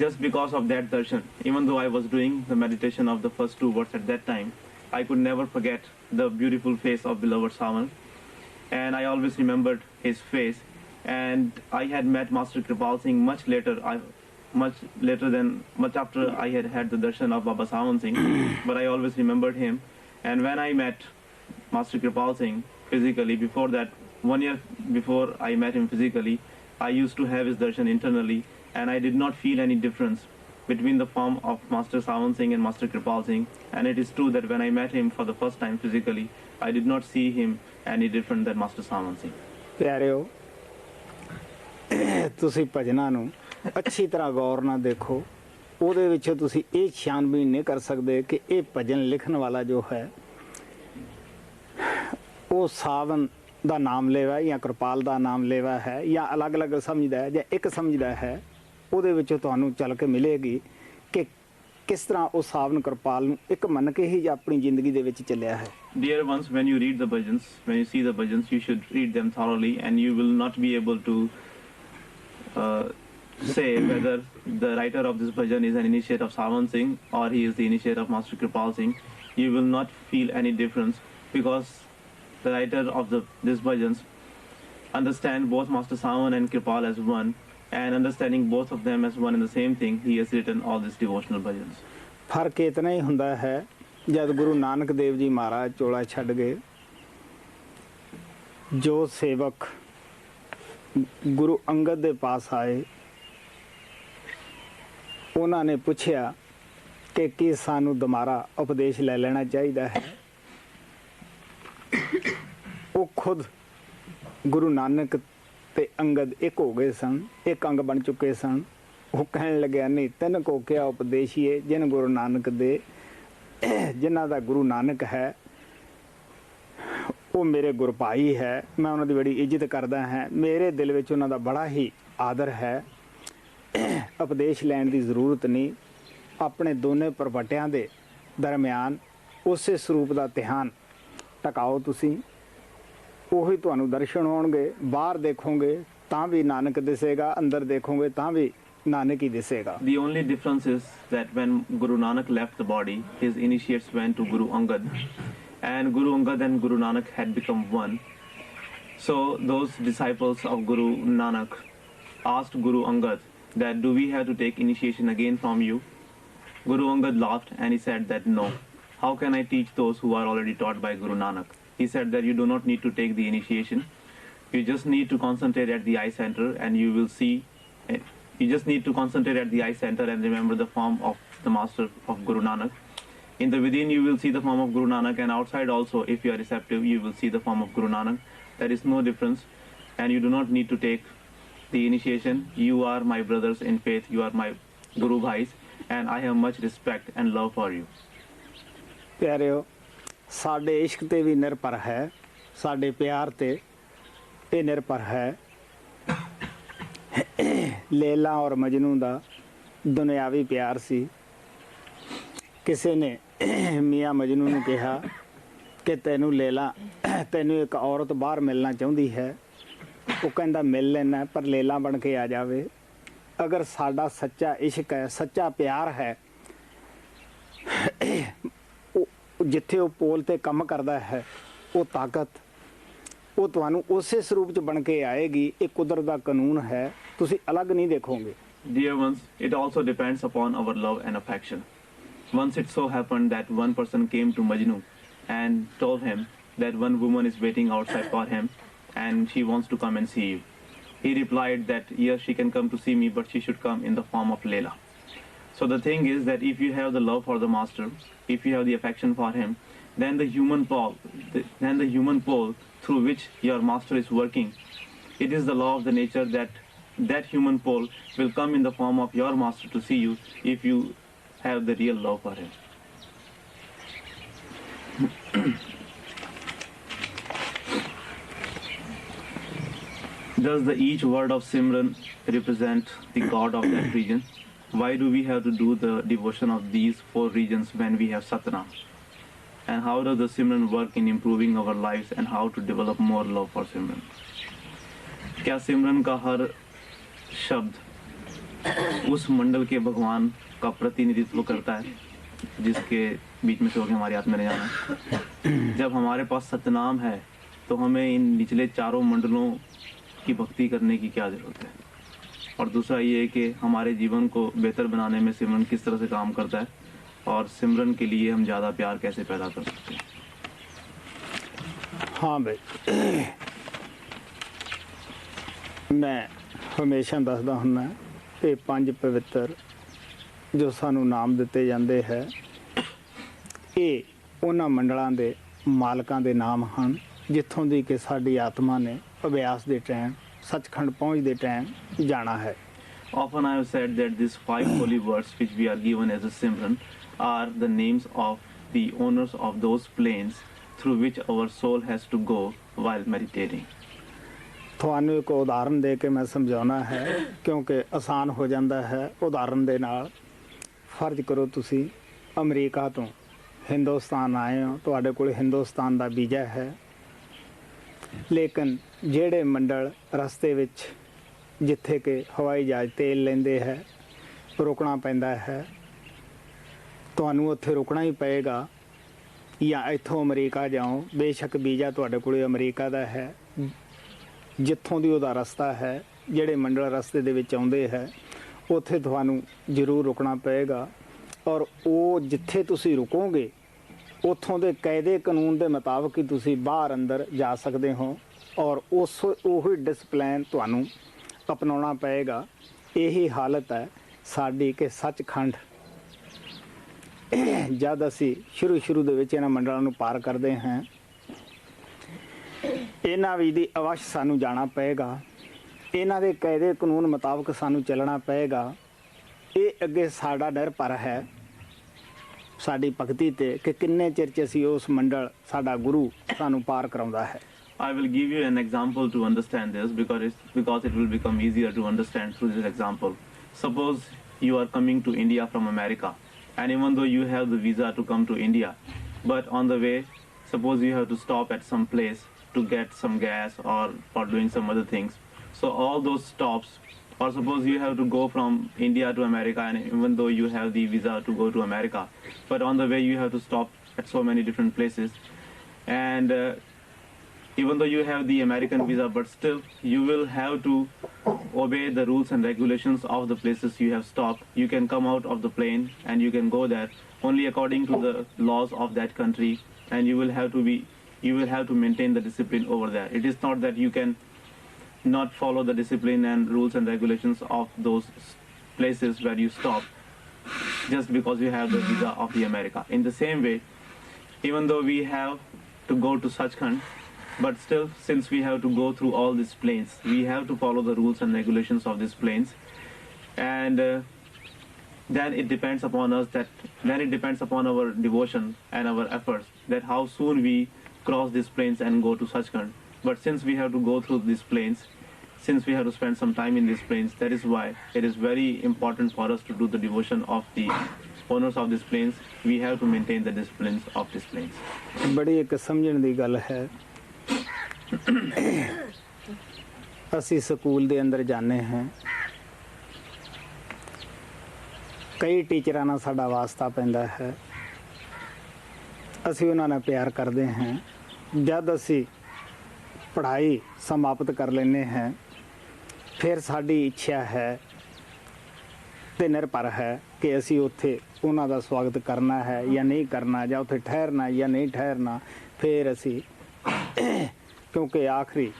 just because of that darshan, even though I was doing the meditation of the first two words at that time, I could never forget the beautiful face of beloved Savan. And I always remembered his face. And I had met Master Kripal Singh much after I had the darshan of Baba Savan Singh, but I always remembered him. And when I met Master Kripal Singh physically, before that, 1 year before I met him physically, I used to have his darshan internally, and I did not feel any difference between the form of Master Savan Singh and Master Kripal Singh. And it is true that when I met him for the first time physically, I did not see him any different than Master Savan Singh. ਪਿਆਰਿਓ, ਤੁਸੀਂ ਭਜਨਾਂ ਨੂੰ ਅੱਛੀ ਤਰ੍ਹਾਂ ਗੌਰ ਨਾਲ ਦੇਖੋ, ਉਹਦੇ ਵਿੱਚੋਂ ਤੁਸੀਂ ਇਹ ਛਾਨਬੀਨ ਨਹੀਂ ਕਰ ਸਕਦੇ ਕਿ ਇਹ ਭਜਨ ਲਿਖਣ ਵਾਲਾ ਜੋ ਹੈ ਉਹ ਸਾਵਨ ਦਾ ਨਾਮ ਲੇਵਾ ਜਾਂ ਕਿਰਪਾਲ ਦਾ ਨਾਮ ਲੇਵਾ ਹੈ, ਜਾਂ ਅਲੱਗ-ਅਲੱਗ ਸਮਝਦਾ ਹੈ, ਜਾਂ ਇੱਕ ਸਮਝਦਾ ਹੈ। ਉਹਦੇ ਵਿੱਚੋਂ ਤੁਹਾਨੂੰ ਚੱਲ ਕੇ ਮਿਲੇਗੀ ਕਿ ਕਿਸ ਤਰ੍ਹਾਂ ਉਹ ਸਾਵਨ ਕਿਰਪਾਲ ਨੂੰ ਇੱਕ ਮੰਨ ਕੇ ਹੀ ਆਪਣੀ ਜ਼ਿੰਦਗੀ ਦੇ ਵਿੱਚ ਚੱਲਿਆ ਹੈ। Dear ones, when you read the bhajans, when you see the bhajans, you should read them thoroughly, and you will not be able to say whether the writer of this bhajan is an initiate of Savan Singh or he is the initiate of Master Kripal Singh. You will not feel any difference, because the writer of this bhajans understand both Master Savan and Kripal as one, and understanding both of them as one and the same thing, he has written all these devotional bhajans. ਫਰਕ ਇਤਨਾ ਹੀ ਹੁੰਦਾ ਹੈ, ਜਦ ਗੁਰੂ ਨਾਨਕ ਦੇਵ ਜੀ ਮਹਾਰਾਜ ਚੋਲਾ ਛੱਡ ਗਏ, ਜੋ ਸੇਵਕ ਗੁਰੂ ਅੰਗਦ ਦੇ ਪਾਸ ਆਏ, ਉਹਨਾਂ ਨੇ ਪੁੱਛਿਆ ਕਿ ਕੀ ਸਾਨੂੰ ਦੁਬਾਰਾ ਉਪਦੇਸ਼ ਲੈ ਲੈਣਾ ਚਾਹੀਦਾ ਹੈ। ਉਹ ਖੁਦ ਗੁਰੂ ਨਾਨਕ ਤੇ ਅੰਗਦ ਇੱਕ ਹੋ ਗਏ ਸਨ, ਇੱਕ ਅੰਗ ਬਣ ਚੁੱਕੇ ਸਨ। ਉਹ ਕਹਿਣ ਲੱਗਿਆ, ਨਹੀਂ, ਤਿੰਨ ਕੋ ਕਿਆ ਉਪਦੇਸ਼ੀਏ ਜਿਨ ਗੁਰੂ ਨਾਨਕ ਦੇ, ਜਿਨ੍ਹਾਂ ਦਾ ਗੁਰੂ ਨਾਨਕ ਹੈ ਉਹ ਮੇਰੇ ਗੁਰ ਭਾਈ ਹੈ, ਮੈਂ ਉਹਨਾਂ ਦੀ ਬੜੀ ਇੱਜ਼ਤ ਕਰਦਾ ਹਾਂ, ਮੇਰੇ ਦਿਲ ਵਿੱਚ ਉਹਨਾਂ ਦਾ ਬੜਾ ਹੀ ਆਦਰ ਹੈ। ਉਪਦੇਸ਼ ਲੈਣ ਦੀ ਜ਼ਰੂਰਤ ਨਹੀਂ, ਆਪਣੇ ਦੋਨੇ ਪਰਵਟਿਆਂ ਦੇ ਦਰਮਿਆਨ ਉਸੇ ਸਰੂਪ ਦਾ ਧਿਆਨ ਟਿਕਾਓ ਤੁਸੀਂ, ਉਹੀ ਤੁਹਾਨੂੰ ਦਰਸ਼ਨ ਹੋਣਗੇ। ਬਾਹਰ ਦੇਖੋਗੇ ਤਾਂ ਵੀ ਨਾਨਕ ਦਿਸੇਗਾ, ਅੰਦਰ ਦੇਖੋਗੇ ਤਾਂ ਵੀ ਨਾਨਕ ਹੀ ਦਿਸੇਗਾ। The only difference is that when Guru Nanak left the body, his initiates went to Guru Angad, and Guru Angad and Guru Nanak had become one. So those disciples of Guru Nanak asked Guru Angad that, do we have to take initiation again from you? Guru Angad laughed and he said that no. How can I teach those who are already taught by Guru Nanak? He said that you do not need to take the initiation. You just need to concentrate at the eye center and you will see. You just need to concentrate at the eye center and remember the form of the master of Guru Nanak. In the within you will see the form of Guru Nanak, and outside also, if you are receptive, you will see the form of Guru Nanak. There is no difference, and you do not need to take the initiation. You are my brothers in faith, you are my Guru Bhais, and I have much respect and love for you. ਪਿਆਰਿਓ, ਸਾਡੇ ਇਸ਼ਕ ਤੇ ਵੀ ਨਿਰਭਰ ਹੈ, ਸਾਡੇ ਪਿਆਰ ਤੇ ਇਹ ਨਿਰਭਰ ਹੈ। ਲੇਲਾ ਔਰ ਮਜਨੂ ਦਾ ਦੁਨਿਆਵੀ ਪਿਆਰ ਸੀ। ਕਿਸੇ ਨੇ ਮੀਆਂ ਮਜਨੂ ਨੂੰ ਕਿਹਾ ਕਿ ਤੈਨੂੰ ਲੇਲਾ, ਤੈਨੂੰ ਇੱਕ ਔਰਤ ਬਾਹਰ ਮਿਲਣਾ ਚਾਹੁੰਦੀ ਹੈ। ਉਹ ਕਹਿੰਦਾ ਮਿਲ ਲੈਣਾ, ਪਰ ਲੇਲਾ ਬਣ ਕੇ ਆ ਜਾਵੇ। ਅਗਰ ਸਾਡਾ ਸੱਚਾ ਇਸ਼ਕ ਹੈ, ਸੱਚਾ ਪਿਆਰ ਹੈ, ਜਿੱਥੇ ਉਹ ਪੋਲ ਤੇ ਕੰਮ ਕਰਦਾ ਹੈ, ਉਹ ਤਾਕਤ ਉਹ ਤੁਹਾਨੂੰ ਉਸੇ ਸਰੂਪ 'ਚ ਬਣ ਕੇ ਆਏਗੀ। ਇਹ ਕੁਦਰਤ ਦਾ ਕਾਨੂੰਨ ਹੈ, ਤੁਸੀਂ ਅਲੱਗ ਨਹੀਂ ਦੇਖੋਗੇ। Dear ones, it also depends upon our love and affection. Once it so happened that one person came to Majnu and told him that one woman is waiting outside for him and she wants to come and see you. He replied that yes, she can come to see me, but she should come in the form of Leela. So the thing is that if you have the love for the master, if you have the affection for him, then the human pole through which your master is working, it is the law of the nature that human pole will come in the form of your master to see you if you have the real love for him. Does each word of Simran represent the god of that region? Why do we have to do the devotion of these 4 regions when we have Satnam? And how does the Simran work in improving our lives and how to develop more love for Simran? क्या सिमरन का हर शब्द उस मंडल के भगवान का प्रतिनिधित्व करता है जिसके बीच में से होकर हमारी आत्मा ने जाना? जब हमारे पास सतनाम है तो हमें इन निचले 4 मंडलों की भक्ति करने की क्या जरूरत है? और दूसरा ये है कि हमारे जीवन को बेहतर बनाने में सिमरन किस तरह से काम करता है और सिमरन के लिए हम ज़्यादा प्यार कैसे पैदा कर सकते हैं? हाँ भाई, मैं ਹਮੇਸ਼ਾ ਦੱਸਦਾ ਹੁੰਦਾ ਇਹ 5 ਪਵਿੱਤਰ ਜੋ ਸਾਨੂੰ ਨਾਮ ਦਿੱਤੇ ਜਾਂਦੇ ਹੈ, ਇਹ ਉਹਨਾਂ ਮੰਡਲਾਂ ਦੇ ਮਾਲਕਾਂ ਦੇ ਨਾਮ ਹਨ ਜਿੱਥੋਂ ਦੀ ਕਿ ਸਾਡੀ ਆਤਮਾ ਨੇ ਅਭਿਆਸ ਦੇ ਟਾਈਮ ਸੱਚਖੰਡ ਪਹੁੰਚਦੇ ਟਾਈਮ ਜਾਣਾ ਹੈ। Often I have said that these 5 holy words which we are given as a Simran are the names of the owners of those planes through which our soul has to go while meditating. ਤੁਹਾਨੂੰ ਇੱਕ ਉਦਾਹਰਨ ਦੇ ਕੇ ਮੈਂ ਸਮਝਾਉਣਾ ਹੈ ਕਿਉਂਕਿ ਆਸਾਨ ਹੋ ਜਾਂਦਾ ਹੈ ਉਦਾਹਰਨ ਦੇ ਨਾਲ। ਫਰਜ਼ ਕਰੋ ਤੁਸੀਂ ਅਮਰੀਕਾ ਤੋਂ ਹਿੰਦੁਸਤਾਨ ਆਏ ਹੋ, ਤੁਹਾਡੇ ਕੋਲ ਹਿੰਦੁਸਤਾਨ ਦਾ ਵੀਜ਼ਾ ਹੈ, ਲੇਕਿਨ ਜਿਹੜੇ ਮੰਡਲ ਰਸਤੇ ਵਿੱਚ ਜਿੱਥੇ ਕਿ ਹਵਾਈ ਜਹਾਜ਼ ਤੇਲ ਲੈਂਦੇ ਹੈ ਰੁਕਣਾ ਪੈਂਦਾ ਹੈ, ਤੁਹਾਨੂੰ ਉੱਥੇ ਰੁਕਣਾ ਹੀ ਪਏਗਾ। ਜਾਂ ਇੱਥੋਂ ਅਮਰੀਕਾ ਜਾਓ, ਬੇਸ਼ੱਕ ਵੀਜ਼ਾ ਤੁਹਾਡੇ ਕੋਲ ਅਮਰੀਕਾ ਦਾ ਹੈ, ਜਿੱਥੋਂ ਦੀ ਉਹਦਾ ਰਸਤਾ ਹੈ, ਜਿਹੜੇ ਮੰਡਲ ਰਸਤੇ ਦੇ ਵਿੱਚ ਆਉਂਦੇ ਹੈ ਉੱਥੇ ਤੁਹਾਨੂੰ ਜ਼ਰੂਰ ਰੁਕਣਾ ਪਏਗਾ। ਔਰ ਉਹ ਜਿੱਥੇ ਤੁਸੀਂ ਰੁਕੋਗੇ ਉੱਥੋਂ ਦੇ ਕਾਇਦੇ ਕਾਨੂੰਨ ਦੇ ਮੁਤਾਬਕ ਹੀ ਤੁਸੀਂ ਬਾਹਰ ਅੰਦਰ ਜਾ ਸਕਦੇ ਹੋ ਔਰ ਉਹੀ ਡਿਸਪਲਿਨ ਤੁਹਾਨੂੰ ਅਪਣਾਉਣਾ ਪਏਗਾ। ਇਹੀ ਹਾਲਤ ਹੈ ਸਾਡੀ ਕਿ ਸੱਚਖੰਡ ਜਦ ਅਸੀਂ ਸ਼ੁਰੂ ਦੇ ਵਿੱਚ ਇਹਨਾਂ ਮੰਡਲਾਂ ਨੂੰ ਪਾਰ ਕਰਦੇ ਹਾਂ, ਇਹਨਾਂ ਵੀ ਦੀ ਅਵਸ਼ ਸਾਨੂੰ ਜਾਣਾ ਪਏਗਾ, ਇਹਨਾਂ ਦੇ ਕਾਇਦੇ ਕਾਨੂੰਨ ਮੁਤਾਬਕ ਸਾਨੂੰ ਚੱਲਣਾ ਪਏਗਾ। ਇਹ ਅੱਗੇ ਸਾਡਾ ਨਿਰਭਰ ਹੈ ਸਾਡੀ ਭਗਤੀ ਤੇ ਕਿ ਕਿੰਨੇ ਚਿਰ 'ਚ ਅਸੀਂ ਉਸ ਮੰਡਲ ਸਾਡਾ ਗੁਰੂ ਸਾਨੂੰ ਪਾਰ ਕਰਾਉਂਦਾ ਹੈ। I will give you an example to understand this because it will become easier to understand through this example. Suppose you are coming to India from America, and even though you have the visa to come to India, but on the way, suppose you have to stop at some place to get some gas or for doing some other things. So all those stops, Or suppose you have to go from India to America, and even though you have the visa to go to America, but on the way you have to stop at so many different places, and even though you have the American visa, but still you will have to obey the rules and regulations of the places you have stopped. You can come out of the plane and you can go there only according to the laws of that country, and you will have to maintain the discipline over there. It is not that you can not follow the discipline and rules and regulations of those places where you stop just because you have the visa of the America. In the same way, even though we have to go to Satsang, but still, since we have to go through all these planes, we have to follow the rules and regulations of these planes, and then it depends upon us then it depends upon our devotion and our efforts that how soon we cross these planes and go to Satsang. But since we have to go through these planes, since we have to spend some time in these planes, that is why it is very important for us to do the devotion of the owners of these planes. We have to maintain the disciplines of these planes. बड़ी एक समझण ਦੀ ਗੱਲ ਹੈ। ਅਸੀਂ school ਦੇ ਅੰਦਰ ਜਾਂਦੇ ਹਾਂ, ਕਈ ਟੀਚਰਾਂ ਨਾਲ ਸਾਡਾ ਵਾਸਤਾ ਪੈਂਦਾ ਹੈ, ਅਸੀਂ ਉਹਨਾਂ ਨਾਲ ਪਿਆਰ ਕਰਦੇ ਹਾਂ। ਜਦ ਅਸੀਂ ਪੜ੍ਹਾਈ ਸਮਾਪਤ ਕਰ ਲੈਂਦੇ ਹਾਂ, ਫਿਰ ਸਾਡੀ ਇੱਛਾ ਹੈ ਤੇ ਨਿਰਭਰ ਹੈ ਕਿ ਅਸੀਂ ਉੱਥੇ ਉਹਨਾਂ ਦਾ ਸਵਾਗਤ ਕਰਨਾ ਹੈ ਜਾਂ ਨਹੀਂ ਕਰਨਾ, ਜਾਂ ਉੱਥੇ ਠਹਿਰਨਾ ਜਾਂ ਨਹੀਂ ਠਹਿਰਨਾ। ਫਿਰ ਅਸੀਂ ਕਿਉਂਕਿ ਆਖਰੀ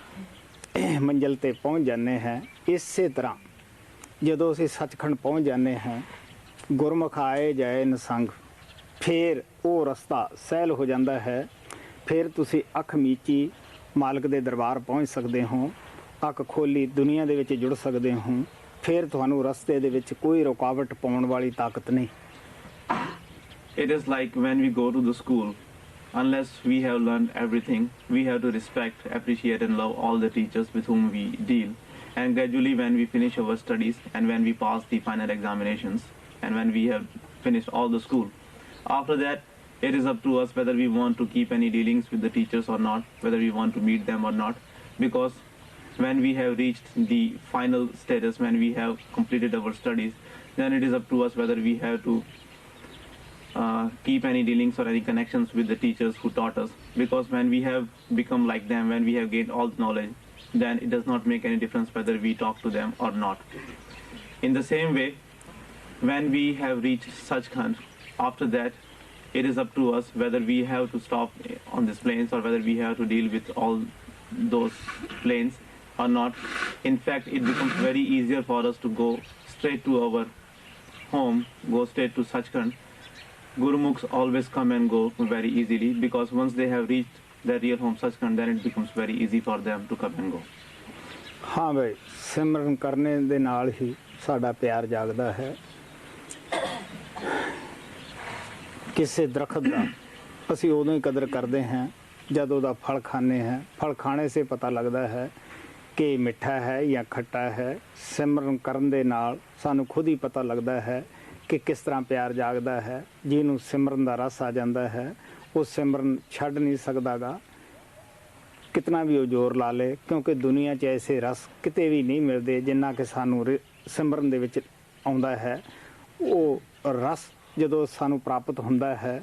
ਮੰਜ਼ਿਲ 'ਤੇ ਪਹੁੰਚ ਜਾਂਦੇ ਹਾਂ। ਇਸੇ ਤਰ੍ਹਾਂ ਜਦੋਂ ਅਸੀਂ ਸੱਚਖੰਡ ਪਹੁੰਚ ਜਾਂਦੇ ਹਾਂ, ਗੁਰਮੁਖ ਆਏ ਜਾਏ ਨਸੰਗ, ਫਿਰ ਉਹ ਰਸਤਾ ਸਹਿਲ ਹੋ ਜਾਂਦਾ ਹੈ। ਫਿਰ ਤੁਸੀਂ ਅੱਖ ਮੀਚੀ ਮਾਲਕ ਦੇ ਦਰਬਾਰ ਪਹੁੰਚ ਸਕਦੇ ਹੋ, ਅੱਖ ਖੋਲੀ ਦੁਨੀਆ ਦੇ ਵਿੱਚ ਜੁੜ ਸਕਦੇ ਹੋ। ਫਿਰ ਤੁਹਾਨੂੰ ਰਸਤੇ ਦੇ ਵਿੱਚ ਕੋਈ ਰੁਕਾਵਟ ਪਾਉਣ ਵਾਲੀ ਤਾਕਤ ਨਹੀਂ। It is like when we go to the school, unless we have learned everything, we have to respect, appreciate and love all the teachers with whom we deal. And gradually when we finish our studies and when we pass the final examinations and when we have finished all the school, after that it is up to us whether we want to keep any dealings with the teachers or not, whether we want to meet them or not, because when we have reached the final status, when we have completed our studies, then it is up to us whether we have to keep any dealings or any connections with the teachers who taught us. Because when we have become like them, when we have gained all the knowledge, then it does not make any difference whether we talk to them or not. In the same way, when we have reached Satsang, after that it is up to us whether we have to stop on these planes or whether we have to deal with all those planes or not. In fact, it becomes very easier for us to go straight to our home, go straight to Satsang. Gurumukhs always come and go very easily, because once they have reached their real home Satsang, then it becomes very easy for them to come and go. ਹਾਂ ਬਈ, ਸਿਮਰਨ ਕਰਨੇ ਦੇ ਨਾਲ ਹੀ ਸਾਡਾ ਪਿਆਰ ਜਾਗਦਾ ਹੈ। ਕਿਸੇ ਦਰਖਤ ਦਾ ਅਸੀਂ ਉਦੋਂ ਹੀ ਕਦਰ ਕਰਦੇ ਹਾਂ ਜਦ ਉਹਦਾ ਫਲ ਖਾਂਦੇ ਹਾਂ। ਫਲ ਖਾਣੇ ਸੇ ਪਤਾ ਲੱਗਦਾ ਹੈ ਕਿ ਮਿੱਠਾ ਹੈ ਜਾਂ ਖੱਟਾ ਹੈ। ਸਿਮਰਨ ਕਰਨ ਦੇ ਨਾਲ ਸਾਨੂੰ ਖੁਦ ਹੀ ਪਤਾ ਲੱਗਦਾ ਹੈ ਕਿ ਕਿਸ ਤਰ੍ਹਾਂ ਪਿਆਰ ਜਾਗਦਾ ਹੈ। ਜਿਹਨੂੰ ਸਿਮਰਨ ਦਾ ਰਸ ਆ ਜਾਂਦਾ ਹੈ, ਉਹ ਸਿਮਰਨ ਛੱਡ ਨਹੀਂ ਸਕਦਾ ਗਾ, ਕਿਤਨਾ ਵੀ ਉਹ ਜ਼ੋਰ ਲਾ ਲੇ, ਕਿਉਂਕਿ ਦੁਨੀਆ 'ਚ ਐਸੇ ਰਸ ਕਿਤੇ ਵੀ ਨਹੀਂ ਮਿਲਦੇ ਜਿੰਨਾ ਕਿ ਸਾਨੂੰ ਸਿਮਰਨ ਦੇ ਵਿੱਚ ਆਉਂਦਾ ਹੈ। ਉਹ ਰਸ ਜਦੋਂ ਸਾਨੂੰ ਪ੍ਰਾਪਤ ਹੁੰਦਾ ਹੈ,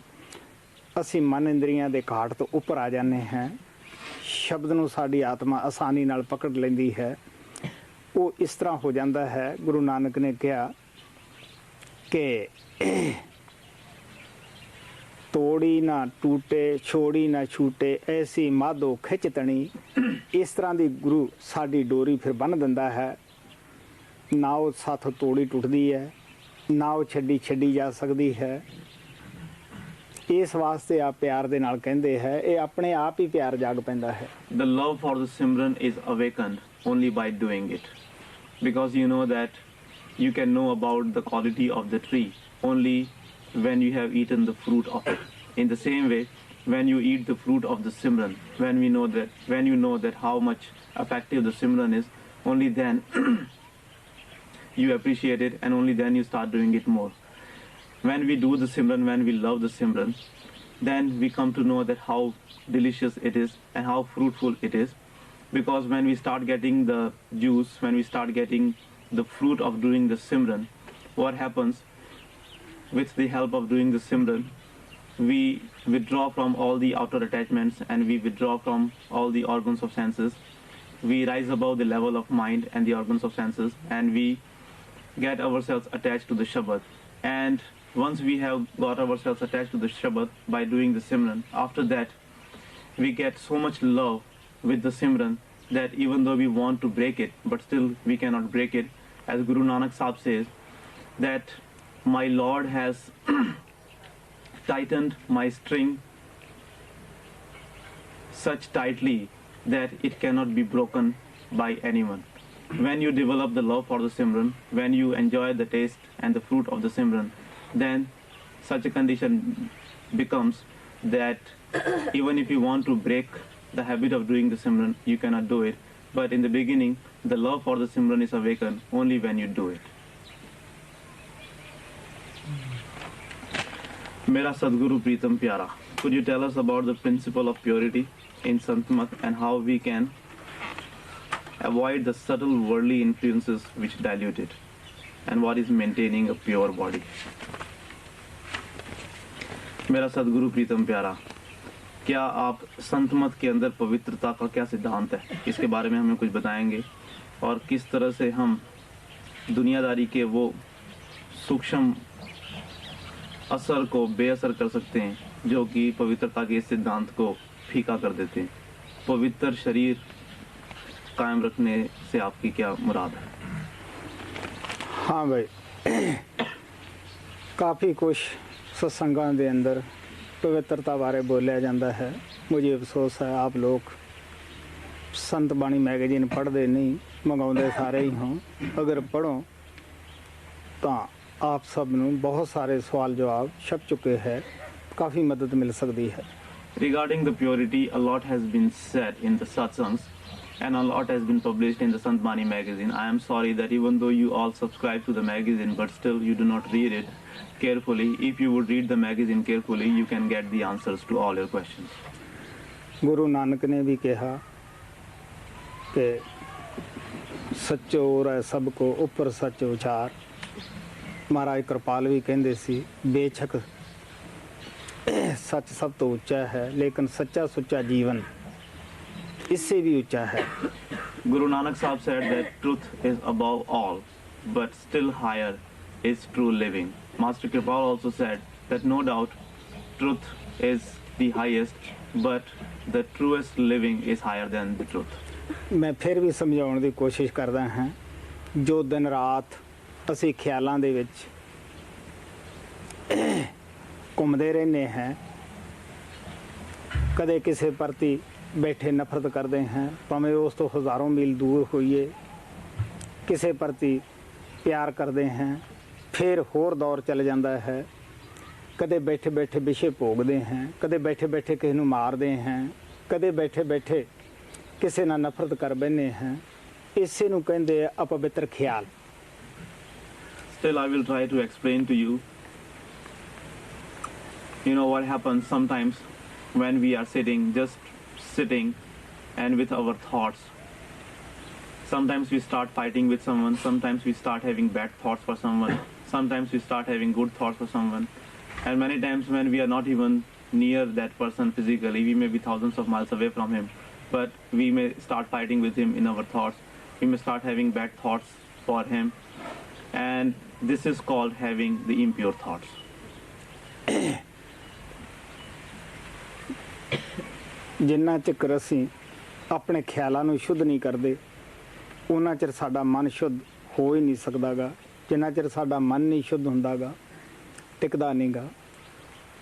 ਅਸੀਂ ਮਨ ਇੰਦਰੀਆਂ ਦੇ ਘਾਟ ਤੋਂ ਉੱਪਰ ਆ ਜਾਂਦੇ ਹਾਂ। ਸ਼ਬਦ ਨੂੰ ਸਾਡੀ ਆਤਮਾ ਆਸਾਨੀ ਨਾਲ ਪਕੜ ਲੈਂਦੀ ਹੈ। ਉਹ ਇਸ ਤਰ੍ਹਾਂ ਹੋ ਜਾਂਦਾ ਹੈ, ਗੁਰੂ ਨਾਨਕ ਨੇ ਕਿਹਾ ਕਿ ਤੋੜੀ ਨਾ ਟੂਟੇ, ਛੋੜੀ ਨਾ ਛੂਟੇ, ਐਸੀ ਮਾਧੋ ਖਿੱਚ ਤਣੀ। ਇਸ ਤਰ੍ਹਾਂ ਦੀ ਗੁਰੂ ਸਾਡੀ ਡੋਰੀ ਫਿਰ ਬੰਨ੍ਹ ਦਿੰਦਾ ਹੈ। ਨਾ ਉਹ ਸਾਥੋਂ ਤੋੜੀ ਟੁੱਟਦੀ ਹੈ, ਨਾ ਉਹ ਛੱਡੀ ਜਾ ਸਕਦੀ ਹੈ। ਇਸ ਵਾਸਤੇ ਆ ਪਿਆਰ ਦੇ ਨਾਲ ਕਹਿੰਦੇ ਹੈ, ਇਹ ਆਪਣੇ ਆਪ ਹੀ ਪਿਆਰ ਜਾਗ ਪੈਂਦਾ ਹੈ। The love for the Simran is awakened only by doing it, because you know that you can know about the quality of the tree only when you have eaten the fruit of it. In the same way, when you eat the fruit of the Simran, when you know that how much effective the Simran is, only then you appreciate it, and only then you start doing it more. When we do the Simran, when we love the Simran, then we come to know that how delicious it is and how fruitful it is. Because when we start getting the juice, when we start getting the fruit of doing the Simran, what happens with the help of doing the Simran, we withdraw from all the outer attachments and we withdraw from all the organs of senses. We rise above the level of mind and the organs of senses, and we get ourselves attached to the Shabad. And once we have got ourselves attached to the Shabad by doing the Simran, after that we get so much love with the Simran that even though we want to break it, but still we cannot break it. As Guru Nanak Sahib says, that my Lord has tightened my string such tightly that it cannot be broken by anyone. When you develop the love for the Simran, when you enjoy the taste and the fruit of the Simran, then such a condition becomes that even if you want to break the habit of doing the Simran, you cannot do it. But in the beginning, the love for the Simran is awakened only when you do it. Mera Sadguru Pritam Pyara, could you tell us about the principle of purity in Sant Mat and how we can avoid the subtle worldly influences which dilute it, and what is maintaining a pure body? मेरा सदगुरु प्रीतम प्यारा, क्या आप संत मत के अंदर पवित्रता का क्या सिद्धांत है, इसके बारे में हमें कुछ बताएंगे, और किस तरह से हम दुनियादारी के वो सूक्ष्म असर को बेअसर कर सकते हैं जो कि पवित्रता के सिद्धांत को फीका कर देते हैं। पवित्र शरीर कायम रखने से आपकी क्या मुराद है? हाँ भाई, काफ़ी कुछ सत्संगां दे अंदर पवित्रता बारे बोलिया जाता है। मुझे अफसोस है आप लोग संत बाणी मैगजीन पढ़ते नहीं, मंगाते सारे ही हों। अगर पढ़ो तो आप सब नूं बहुत सारे सवाल जवाब छप चुके हैं, काफ़ी मदद मिल सकती है। Regarding the purity, a lot has been said in the Satsangs and a lot has been published in the Sant Bani magazine. I am sorry that even though you all subscribe to the magazine, but still you do not read it carefully. If you would read the magazine carefully, you can get the answers to all your questions. Guru Nanak ने भी कहा कि सच्चो और सबको ऊपर सच उचार। महाराज कृपाल भी कहते सी बेशक सच सब तो ऊंचा है, लेकिन सच्चा सुच्चा जीवन इससे भी ऊंचा है। Guru Nanak Sahib said that truth is above all, but still higher is true living. Master Kripal also said that no doubt truth is the highest, but the truest living is higher than the truth. मैं फिर भी समझाउण दी कोशिश करदा हां, जो दिन रात ਅਸੀਂ ख्यालों ਦੇ ਵਿੱਚ ਘੁੰਮਦੇ ਰਹਿੰਦੇ हैं, कदे किसी प्रति बैठे नफरत करते हैं, भावें उस तो हज़ारों मील दूर होइए, किसी प्रति प्यार करते हैं, फिर होर दौर चल जाता है। कदे बैठे बैठे विषय भोगते हैं, कदे बैठे बैठे किसी नूं मारते हैं, कदे बैठे बैठे किसी नाल नफरत कर बैठे हैं। इसे नूं कहंदे अपवित्र ख्याल। Still, I will try to explain to you. You know what happens sometimes when we are sitting, just sitting, and with our thoughts. Sometimes we start fighting with someone, sometimes we start having bad thoughts for someone, sometimes we start having good thoughts for someone. And many times when we are not even near that person physically, we may be thousands of miles away from him, but we may start fighting with him in our thoughts. We may start having bad thoughts for him. And this is called having the impure thoughts. जिन्ना चिकर असीं अपने ख्यालों नूं शुद्ध नहीं करते, उन्ना चिर साडा मन शुद्ध हो ही नहीं सकदा गा। जिन्ना चिर साडा मन नहीं शुद्ध हुंदा गा, टिकदा नहीं गा,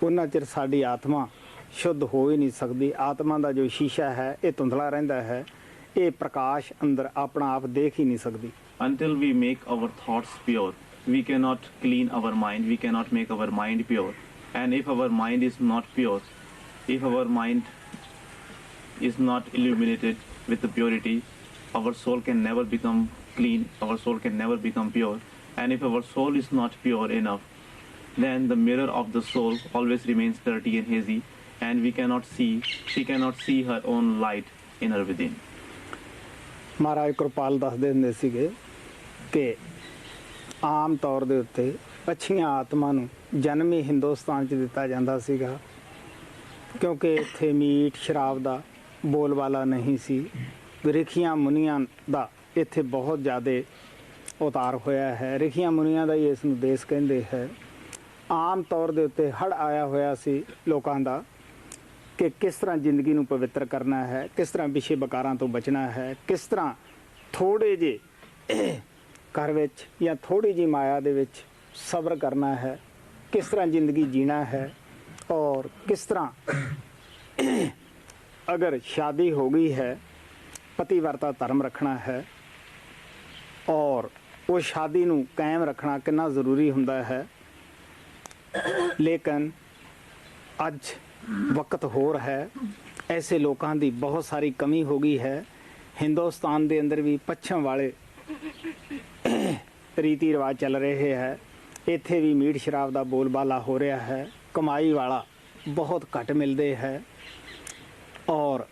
उन्ना चिर साडी आत्मा शुद्ध हो ही नहीं सकती। आत्मा दा जो शीशा है ये धुंधला रहिंदा है, ये प्रकाश अंदर अपना आप देख ही नहीं सकती। Until we make our thoughts pure, we cannot clean our mind, we cannot make our mind pure. And if our mind is not pure, if our mind is not illuminated with the purity, our soul can never become clean, our soul can never become pure. And if our soul is not pure enough, then the mirror of the soul always remains dirty and hazy, and we cannot see, she cannot see her own light in her within. महाराज कृपाल दसदे हुंदे सीगे ਕਿ ਆਮ ਤੌਰ ਦੇ ਉੱਤੇ ਅੱਛੀਆਂ ਆਤਮਾ ਨੂੰ ਜਨਮ ਹੀ ਹਿੰਦੁਸਤਾਨ 'ਚ ਦਿੱਤਾ ਜਾਂਦਾ ਸੀਗਾ, ਕਿਉਂਕਿ ਇੱਥੇ ਮੀਟ ਸ਼ਰਾਬ ਦਾ ਬੋਲਬਾਲਾ ਨਹੀਂ ਸੀ। ਰਿਖੀਆਂ ਮੁਨੀਆਂ ਦਾ ਇੱਥੇ ਬਹੁਤ ਜ਼ਿਆਦਾ ਉਤਾਰ ਹੋਇਆ ਹੈ। ਰਿਖੀਆਂ ਮੁਨੀਆਂ ਦਾ ਹੀ ਇਸ ਨੂੰ ਦੇਸ਼ ਕਹਿੰਦੇ ਹੈ। ਆਮ ਤੌਰ ਦੇ ਉੱਤੇ ਹੜ੍ਹ ਆਇਆ ਹੋਇਆ ਸੀ ਲੋਕਾਂ ਦਾ ਕਿ ਕਿਸ ਤਰ੍ਹਾਂ ਜ਼ਿੰਦਗੀ ਨੂੰ ਪਵਿੱਤਰ ਕਰਨਾ ਹੈ, ਕਿਸ ਤਰ੍ਹਾਂ ਵਿਸ਼ੇ ਵਿਕਾਰਾਂ ਤੋਂ ਬਚਣਾ ਹੈ, ਕਿਸ ਤਰ੍ਹਾਂ ਥੋੜ੍ਹੇ ਜਿਹੇ ਘਰ ਵਿੱਚ ਜਾਂ ਥੋੜ੍ਹੀ ਜਿਹੀ ਮਾਇਆ ਦੇ ਵਿੱਚ ਸਬਰ ਕਰਨਾ ਹੈ, ਕਿਸ ਤਰ੍ਹਾਂ ਜ਼ਿੰਦਗੀ ਜੀਣਾ ਹੈ, ਔਰ ਕਿਸ ਤਰ੍ਹਾਂ ਅਗਰ ਸ਼ਾਦੀ ਹੋ ਗਈ ਹੈ ਪਤੀਵਰਤਾ ਧਰਮ ਰੱਖਣਾ ਹੈ, ਔਰ ਉਹ ਸ਼ਾਦੀ ਨੂੰ ਕਾਇਮ ਰੱਖਣਾ ਕਿੰਨਾ ਜ਼ਰੂਰੀ ਹੁੰਦਾ ਹੈ। ਲੇਕਿਨ ਅੱਜ ਵਕਤ ਹੋਰ ਹੈ, ਐਸੇ ਲੋਕਾਂ ਦੀ ਬਹੁਤ ਸਾਰੀ ਕਮੀ ਹੋ ਗਈ ਹੈ। ਹਿੰਦੁਸਤਾਨ ਦੇ ਅੰਦਰ ਵੀ ਪੱਛਮ ਵਾਲੇ ਰੀਤੀ ਰਿਵਾਜ ਚੱਲ ਰਹੇ ਹੈ। ਇੱਥੇ ਵੀ ਮੀਟ ਸ਼ਰਾਬ ਦਾ ਬੋਲਬਾਲਾ ਹੋ ਰਿਹਾ ਹੈ। ਕਮਾਈ ਵਾਲਾ ਬਹੁਤ ਘੱਟ ਮਿਲਦੇ ਹੈ ਔਰ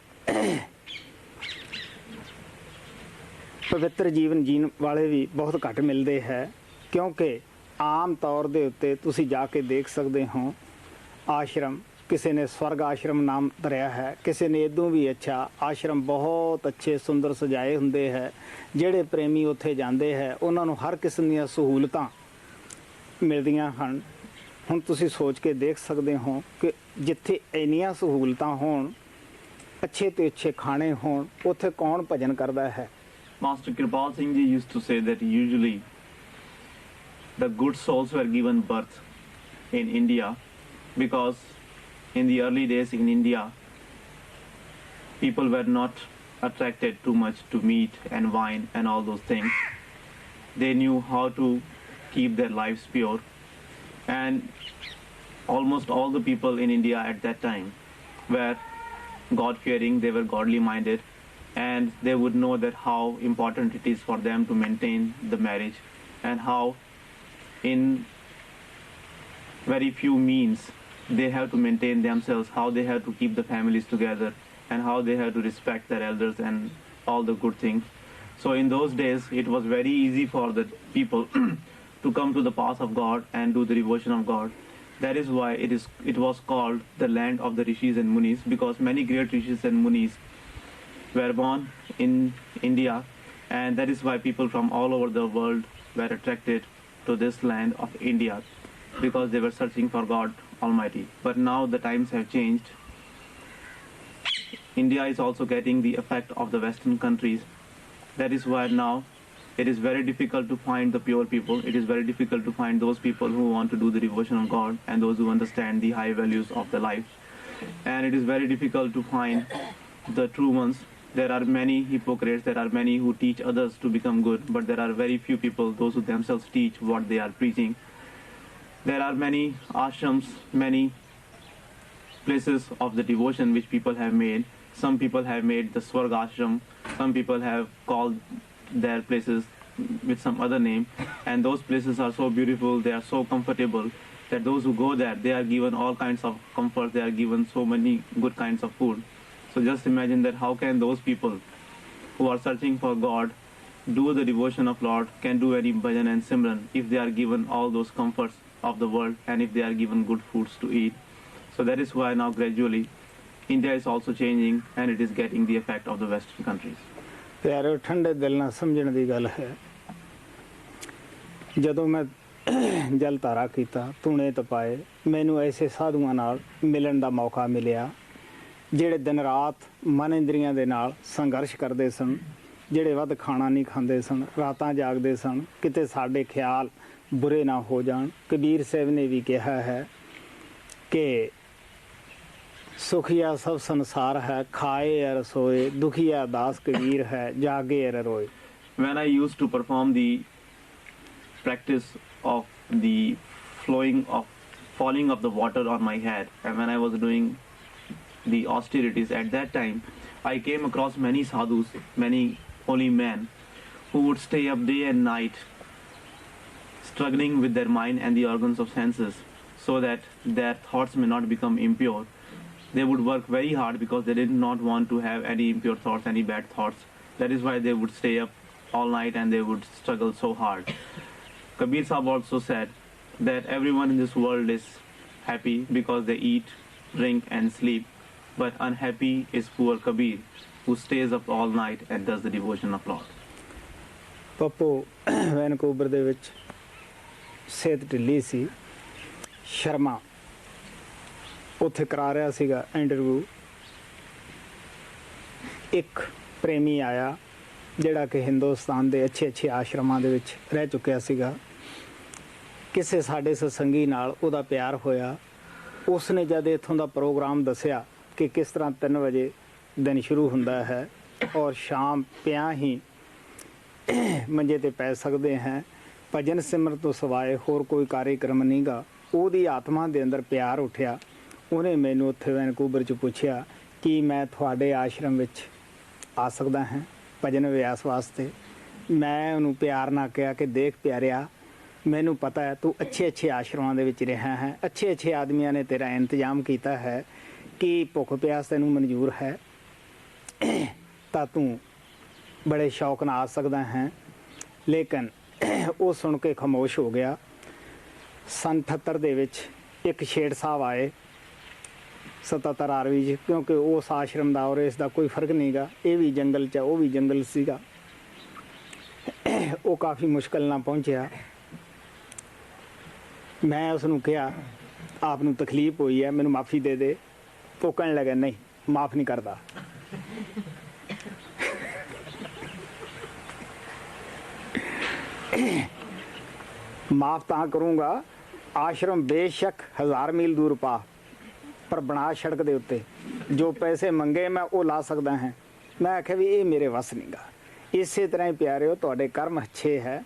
ਪਵਿੱਤਰ ਜੀਵਨ ਜੀਣ ਵਾਲੇ ਵੀ ਬਹੁਤ ਘੱਟ ਮਿਲਦੇ ਹੈ, ਕਿਉਂਕਿ ਆਮ ਤੌਰ ਦੇ ਉੱਤੇ ਤੁਸੀਂ ਜਾ ਕੇ ਦੇਖ ਸਕਦੇ ਹੋ ਆਸ਼ਰਮ, ਕਿਸੇ ਨੇ ਸਵਰਗ ਆਸ਼ਰਮ ਨਾਮ ਧਰਿਆ ਹੈ, ਕਿਸੇ ਨੇ ਇਦੋਂ ਵੀ ਅੱਛਾ ਆਸ਼ਰਮ ਬਹੁਤ ਅੱਛੇ ਸੁੰਦਰ ਸਜਾਏ ਹੁੰਦੇ ਹੈ। ਜਿਹੜੇ ਪ੍ਰੇਮੀ ਉੱਥੇ ਜਾਂਦੇ ਹੈ ਉਹਨਾਂ ਨੂੰ ਹਰ ਕਿਸਮ ਦੀਆਂ ਸਹੂਲਤਾਂ ਮਿਲਦੀਆਂ ਹਨ। ਹੁਣ ਤੁਸੀਂ ਸੋਚ ਕੇ ਦੇਖ ਸਕਦੇ ਹੋ ਕਿ ਜਿੱਥੇ ਇੰਨੀਆਂ ਸਹੂਲਤਾਂ ਹੋਣ, ਅੱਛੇ ਤੋਂ ਅੱਛੇ ਖਾਣੇ ਹੋਣ, ਉੱਥੇ ਕੌਣ ਭਜਨ ਕਰਦਾ ਹੈ। Master Kirpal Singh ji used to say that usually the good souls were given birth in India because in the early days in India people were not attracted too much to meat and wine and all those things. They knew how to keep their lives pure, and almost all the people in India at that time were God-fearing, they were godly minded, and they would know that how important it is for them to maintain the marriage and how in very few means they have to maintain themselves, how they have to keep the families together, and how they have to respect their elders and all the good things. So in those days it was very easy for the people to come to the path of God and do the devotion of God. That is why it was called the land of the rishis and munis, because many great rishis and munis were born in India, and that is why people from all over the world were attracted to this land of India, because they were searching for God Almighty. But now the times have changed. India is also getting the effect of the Western countries. That is why now it is very difficult to find the pure people. It is very difficult to find those people who want to do the devotion of God and those who understand the high values of the life. And it is very difficult to find the true ones. There are many hypocrites, there are many who teach others to become good, but there are very few people, those who themselves teach what they are preaching. There are many ashrams, many places of the devotion which people have made. Some people have made the Swarg ashram, some people have called their places with some other name, and those places are so beautiful, they are so comfortable that those who go there, they are given all kinds of comfort, they are given so many good kinds of food. So just imagine that how can those people who are searching for God do the devotion of Lord, can do any bhajan and simran if they are given all those comforts of the world and if they are given good foods to eat. So that is why now gradually India is also changing and it is getting the effect of the Western countries. ਪਿਆਰੇ ਠੰਡੇ ਦਿਲ ਨਾਲ ਸਮਝਣ ਦੀ ਗੱਲ ਹੈ। ਜਦੋਂ ਮੈਂ ਜਲ ਧਾਰਾ ਕੀਤਾ, ਧੂਣੇ ਤਪਾਏ, ਮੈਨੂੰ ਐਸੇ ਸਾਧੂਆਂ ਨਾਲ ਮਿਲਣ ਦਾ ਮੌਕਾ ਮਿਲਿਆ ਜਿਹੜੇ ਦਿਨ ਰਾਤ ਮਨ ਇੰਦਰੀਆਂ ਦੇ ਨਾਲ ਸੰਘਰਸ਼ ਕਰਦੇ ਸਨ, ਜਿਹੜੇ ਵੱਧ ਖਾਣਾ ਨਹੀਂ ਖਾਂਦੇ ਸਨ, ਰਾਤਾਂ ਜਾਗਦੇ ਸਨ, ਕਿਤੇ ਸਾਡੇ ਖਿਆਲ ਬੁਰੇ ਨਾ ਹੋ ਜਾਣ। ਕਬੀਰ ਸਾਹਿਬ ਨੇ ਵੀ ਕਿਹਾ ਹੈ ਕਿ ਸੁਖੀਆ ਸਭ ਸੰਸਾਰ ਹੈ, ਖਾਏ ਅਰ ਸੋਏ, ਦੁਖੀਆ ਦਾਸ ਕਬੀਰ ਹੈ, ਜਾਗੇ ਅਰ ਰੋਏ। When I used to perform the practice of the falling of the water on my head, and when I was doing the austerities at that time, I came across many sadhus, many holy men who would stay up day and night struggling with their mind and the organs of senses so that their thoughts may not become impure. They would work very hard because they did not want to have any impure thoughts, any bad thoughts. That is why they would stay up all night and they would struggle so hard. Kabir Sahib also said that everyone in this world is happy because they eat, drink and sleep, but unhappy is poor Kabir who stays up all night and does the devotion of Lord. Pappu Vancouver ਦੇ ਵਿੱਚ ਸਿਹਤ ਢਿੱਲੀ ਸੀ, ਸ਼ਰਮਾ ਉੱਥੇ ਕਰਾ ਰਿਹਾ ਸੀਗਾ interview. ਇੱਕ ਪ੍ਰੇਮੀ ਆਇਆ ਜਿਹੜਾ ਕਿ ਹਿੰਦੁਸਤਾਨ ਦੇ ਅੱਛੇ ਆਸ਼ਰਮਾਂ ਦੇ ਵਿੱਚ ਰਹਿ ਚੁੱਕਿਆ ਸੀਗਾ। ਕਿਸੇ ਸਾਡੇ ਸਤਸੰਗੀ ਨਾਲ ਉਹਦਾ ਪਿਆਰ ਹੋਇਆ। ਉਸਨੇ ਜਦ ਇੱਥੋਂ ਦਾ ਪ੍ਰੋਗਰਾਮ ਦੱਸਿਆ ਕਿ ਕਿਸ ਤਰ੍ਹਾਂ 3 ਵਜੇ ਦਿਨ ਸ਼ੁਰੂ ਹੁੰਦਾ ਹੈ ਔਰ ਸ਼ਾਮ ਪਿਆਂ ਹੀ ਮੰਜੇ ਤੇ ਪੈ ਸਕਦੇ ਹੈ, ਭਜਨ ਸਿਮਰਨ ਤੋਂ ਸਿਵਾਏ ਹੋਰ ਕੋਈ ਕਾਰਿਕ੍ਰਮ ਨਹੀਂਗਾ। ਉਹਦੀ ਆਤਮਾ ਦੇ ਅੰਦਰ ਪਿਆਰ ਉੱਠਿਆ। ਉਹਨੇ ਮੈਨੂੰ ਉੱਥੇ ਵੈਨਕੂਵਰ 'ਚ ਪੁੱਛਿਆ ਕਿ ਮੈਂ ਤੁਹਾਡੇ ਆਸ਼ਰਮ ਵਿੱਚ ਆ ਸਕਦਾ ਹਾਂ ਭਜਨ ਅਭਿਆਸ ਵਾਸਤੇ। ਮੈਂ ਉਹਨੂੰ ਪਿਆਰ ਨਾਲ ਕਿਹਾ ਕਿ ਦੇਖ ਪਿਆਰਿਆ, ਮੈਨੂੰ ਪਤਾ ਹੈ ਤੂੰ ਅੱਛੇ ਆਸ਼ਰਮਾਂ ਦੇ ਵਿੱਚ ਰਿਹਾ ਹੈ, ਅੱਛੇ ਆਦਮੀਆਂ ਨੇ ਤੇਰਾ ਇੰਤਜ਼ਾਮ ਕੀਤਾ ਹੈ ਕਿ ਭੁੱਖ ਪਿਆਸ ਤੈਨੂੰ ਮਨਜ਼ੂਰ ਹੈ ਤਾਂ ਤੂੰ ਬੜੇ ਸ਼ੌਕ ਨਾਲ ਆ ਸਕਦਾ ਹੈ। ਲੇਕਿਨ ਉਹ ਸੁਣ ਕੇ ਖਾਮੋਸ਼ ਹੋ ਗਿਆ। ਸੰਨ 78 ਦੇ ਵਿੱਚ ਇੱਕ ਸ਼ੇਰ ਸਾਹਿਬ ਆਏ 77 ਆਰਵੀ 'ਚ, ਕਿਉਂਕਿ ਉਸ ਆਸ਼ਰਮ ਦਾ ਔਰ ਇਸ ਦਾ ਕੋਈ ਫਰਕ ਨਹੀਂਗਾ। ਇਹ ਵੀ ਜੰਗਲ 'ਚ, ਉਹ ਵੀ ਜੰਗਲ ਸੀਗਾ। ਉਹ ਕਾਫੀ ਮੁਸ਼ਕਿਲ ਨਾਲ ਪਹੁੰਚਿਆ। ਮੈਂ ਉਸ ਨੂੰ ਕਿਹਾ ਆਪ ਨੂੰ ਤਕਲੀਫ ਹੋਈ ਹੈ, ਮੈਨੂੰ ਮਾਫੀ ਦੇ ਦੇ। ਉਹ ਕਹਿਣ ਲੱਗਾ ਨਹੀਂ, ਮਾਫ ਨਹੀਂ ਕਰਦਾ। ਮਾਫ ਤਾਂ ਕਰੂੰਗਾ, ਆਸ਼ਰਮ ਬੇਸ਼ੱਕ 1000 ਮੀਲ ਦੂਰ ਪਾ, ਪਰ ਬਣਾ ਸੜਕ ਦੇ ਉੱਤੇ ਜੋ ਪੈਸੇ ਮੰਗੇ ਮੈਂ ਉਹ ਲਾ ਸਕਦਾ ਹਾਂ। ਮੈਂ ਆਖਿਆ ਵੀ ਇਹ ਮੇਰੇ ਵੱਸ ਨਹੀਂਗਾ। ਇਸੇ ਤਰ੍ਹਾਂ ਹੀ ਪਿਆਰਿਓ, ਤੁਹਾਡੇ ਕਰਮ ਅੱਛੇ ਹੈ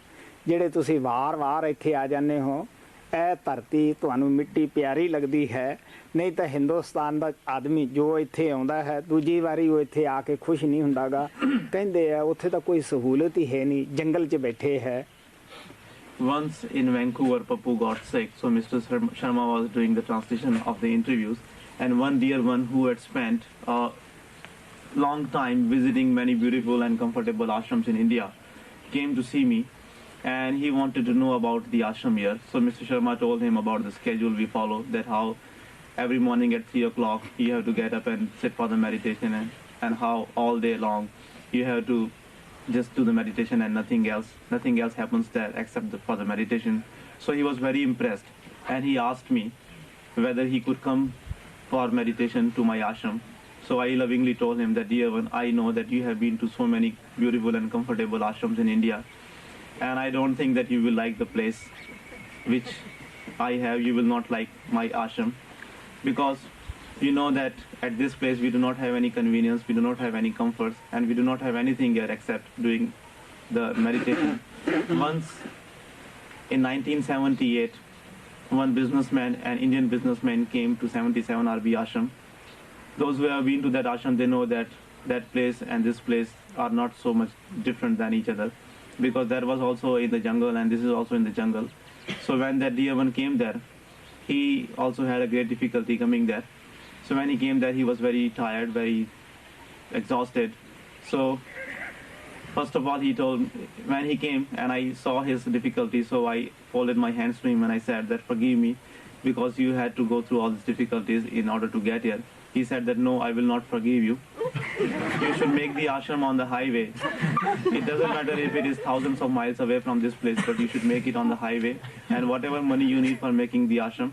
ਜਿਹੜੇ ਤੁਸੀਂ ਵਾਰ-ਵਾਰ ਇੱਥੇ ਆ ਜਾਂਦੇ ਹੋ। ਇਹ ਧਰਤੀ ਤੁਹਾਨੂੰ ਮਿੱਟੀ ਪਿਆਰੀ ਲੱਗਦੀ ਹੈ, ਨਹੀਂ ਤਾਂ ਹਿੰਦੁਸਤਾਨ ਦਾ ਆਦਮੀ ਜੋ ਇੱਥੇ ਆਉਂਦਾ ਹੈ ਦੂਜੀ ਵਾਰੀ ਉਹ ਇੱਥੇ ਆ ਕੇ ਖੁਸ਼ ਨਹੀਂ ਹੁੰਦਾਗਾ। ਕਹਿੰਦੇ ਆ ਉੱਥੇ ਤਾਂ ਕੋਈ ਸਹੂਲਤ ਹੀ ਹੈ ਨਹੀਂ, ਜੰਗਲ 'ਚ ਬੈਠੇ ਹੈ। Once in Vancouver, Pappu got sick, so Mr. Sharma was doing the translation of the interviews, and one dear one who had spent a long time visiting many beautiful and comfortable ashrams in India came to see me, and he wanted to know about the ashram here. So Mr. Sharma told him about the schedule we follow, that how every morning at 3 o'clock you have to get up and sit for the meditation, and how all day long you have to just do the meditation and nothing else happens there except for the meditation. So he was very impressed, and he asked me whether he could come for meditation to my ashram. So I lovingly told him that, dear one, I know that you have been to so many beautiful and comfortable ashrams in India, and I don't think that you will like the place which I have. You will not like my ashram, because you know that at this place we do not have any convenience, we do not have any comforts, and we do not have anything here except doing the meditation. Once in 1978, one businessman, an Indian businessman, came to 77 RB ashram. Those who have been to that ashram, they know that that place and this place are not so much different than each other, because that was also in the jungle and this is also in the jungle. So when that dear one came there, he also had a great difficulty coming there. So when he came there, he was very tired, very exhausted. So first of all, he told, when he came and I saw his difficulty, so I folded my hands to him and I said that, forgive me, because you had to go through all these difficulties in order to get here. He said that, no, I will not forgive you. You should make the ashram on the highway. It doesn't matter if it is thousands of miles away from this place, but you should make it on the highway. And whatever money you need for making the ashram,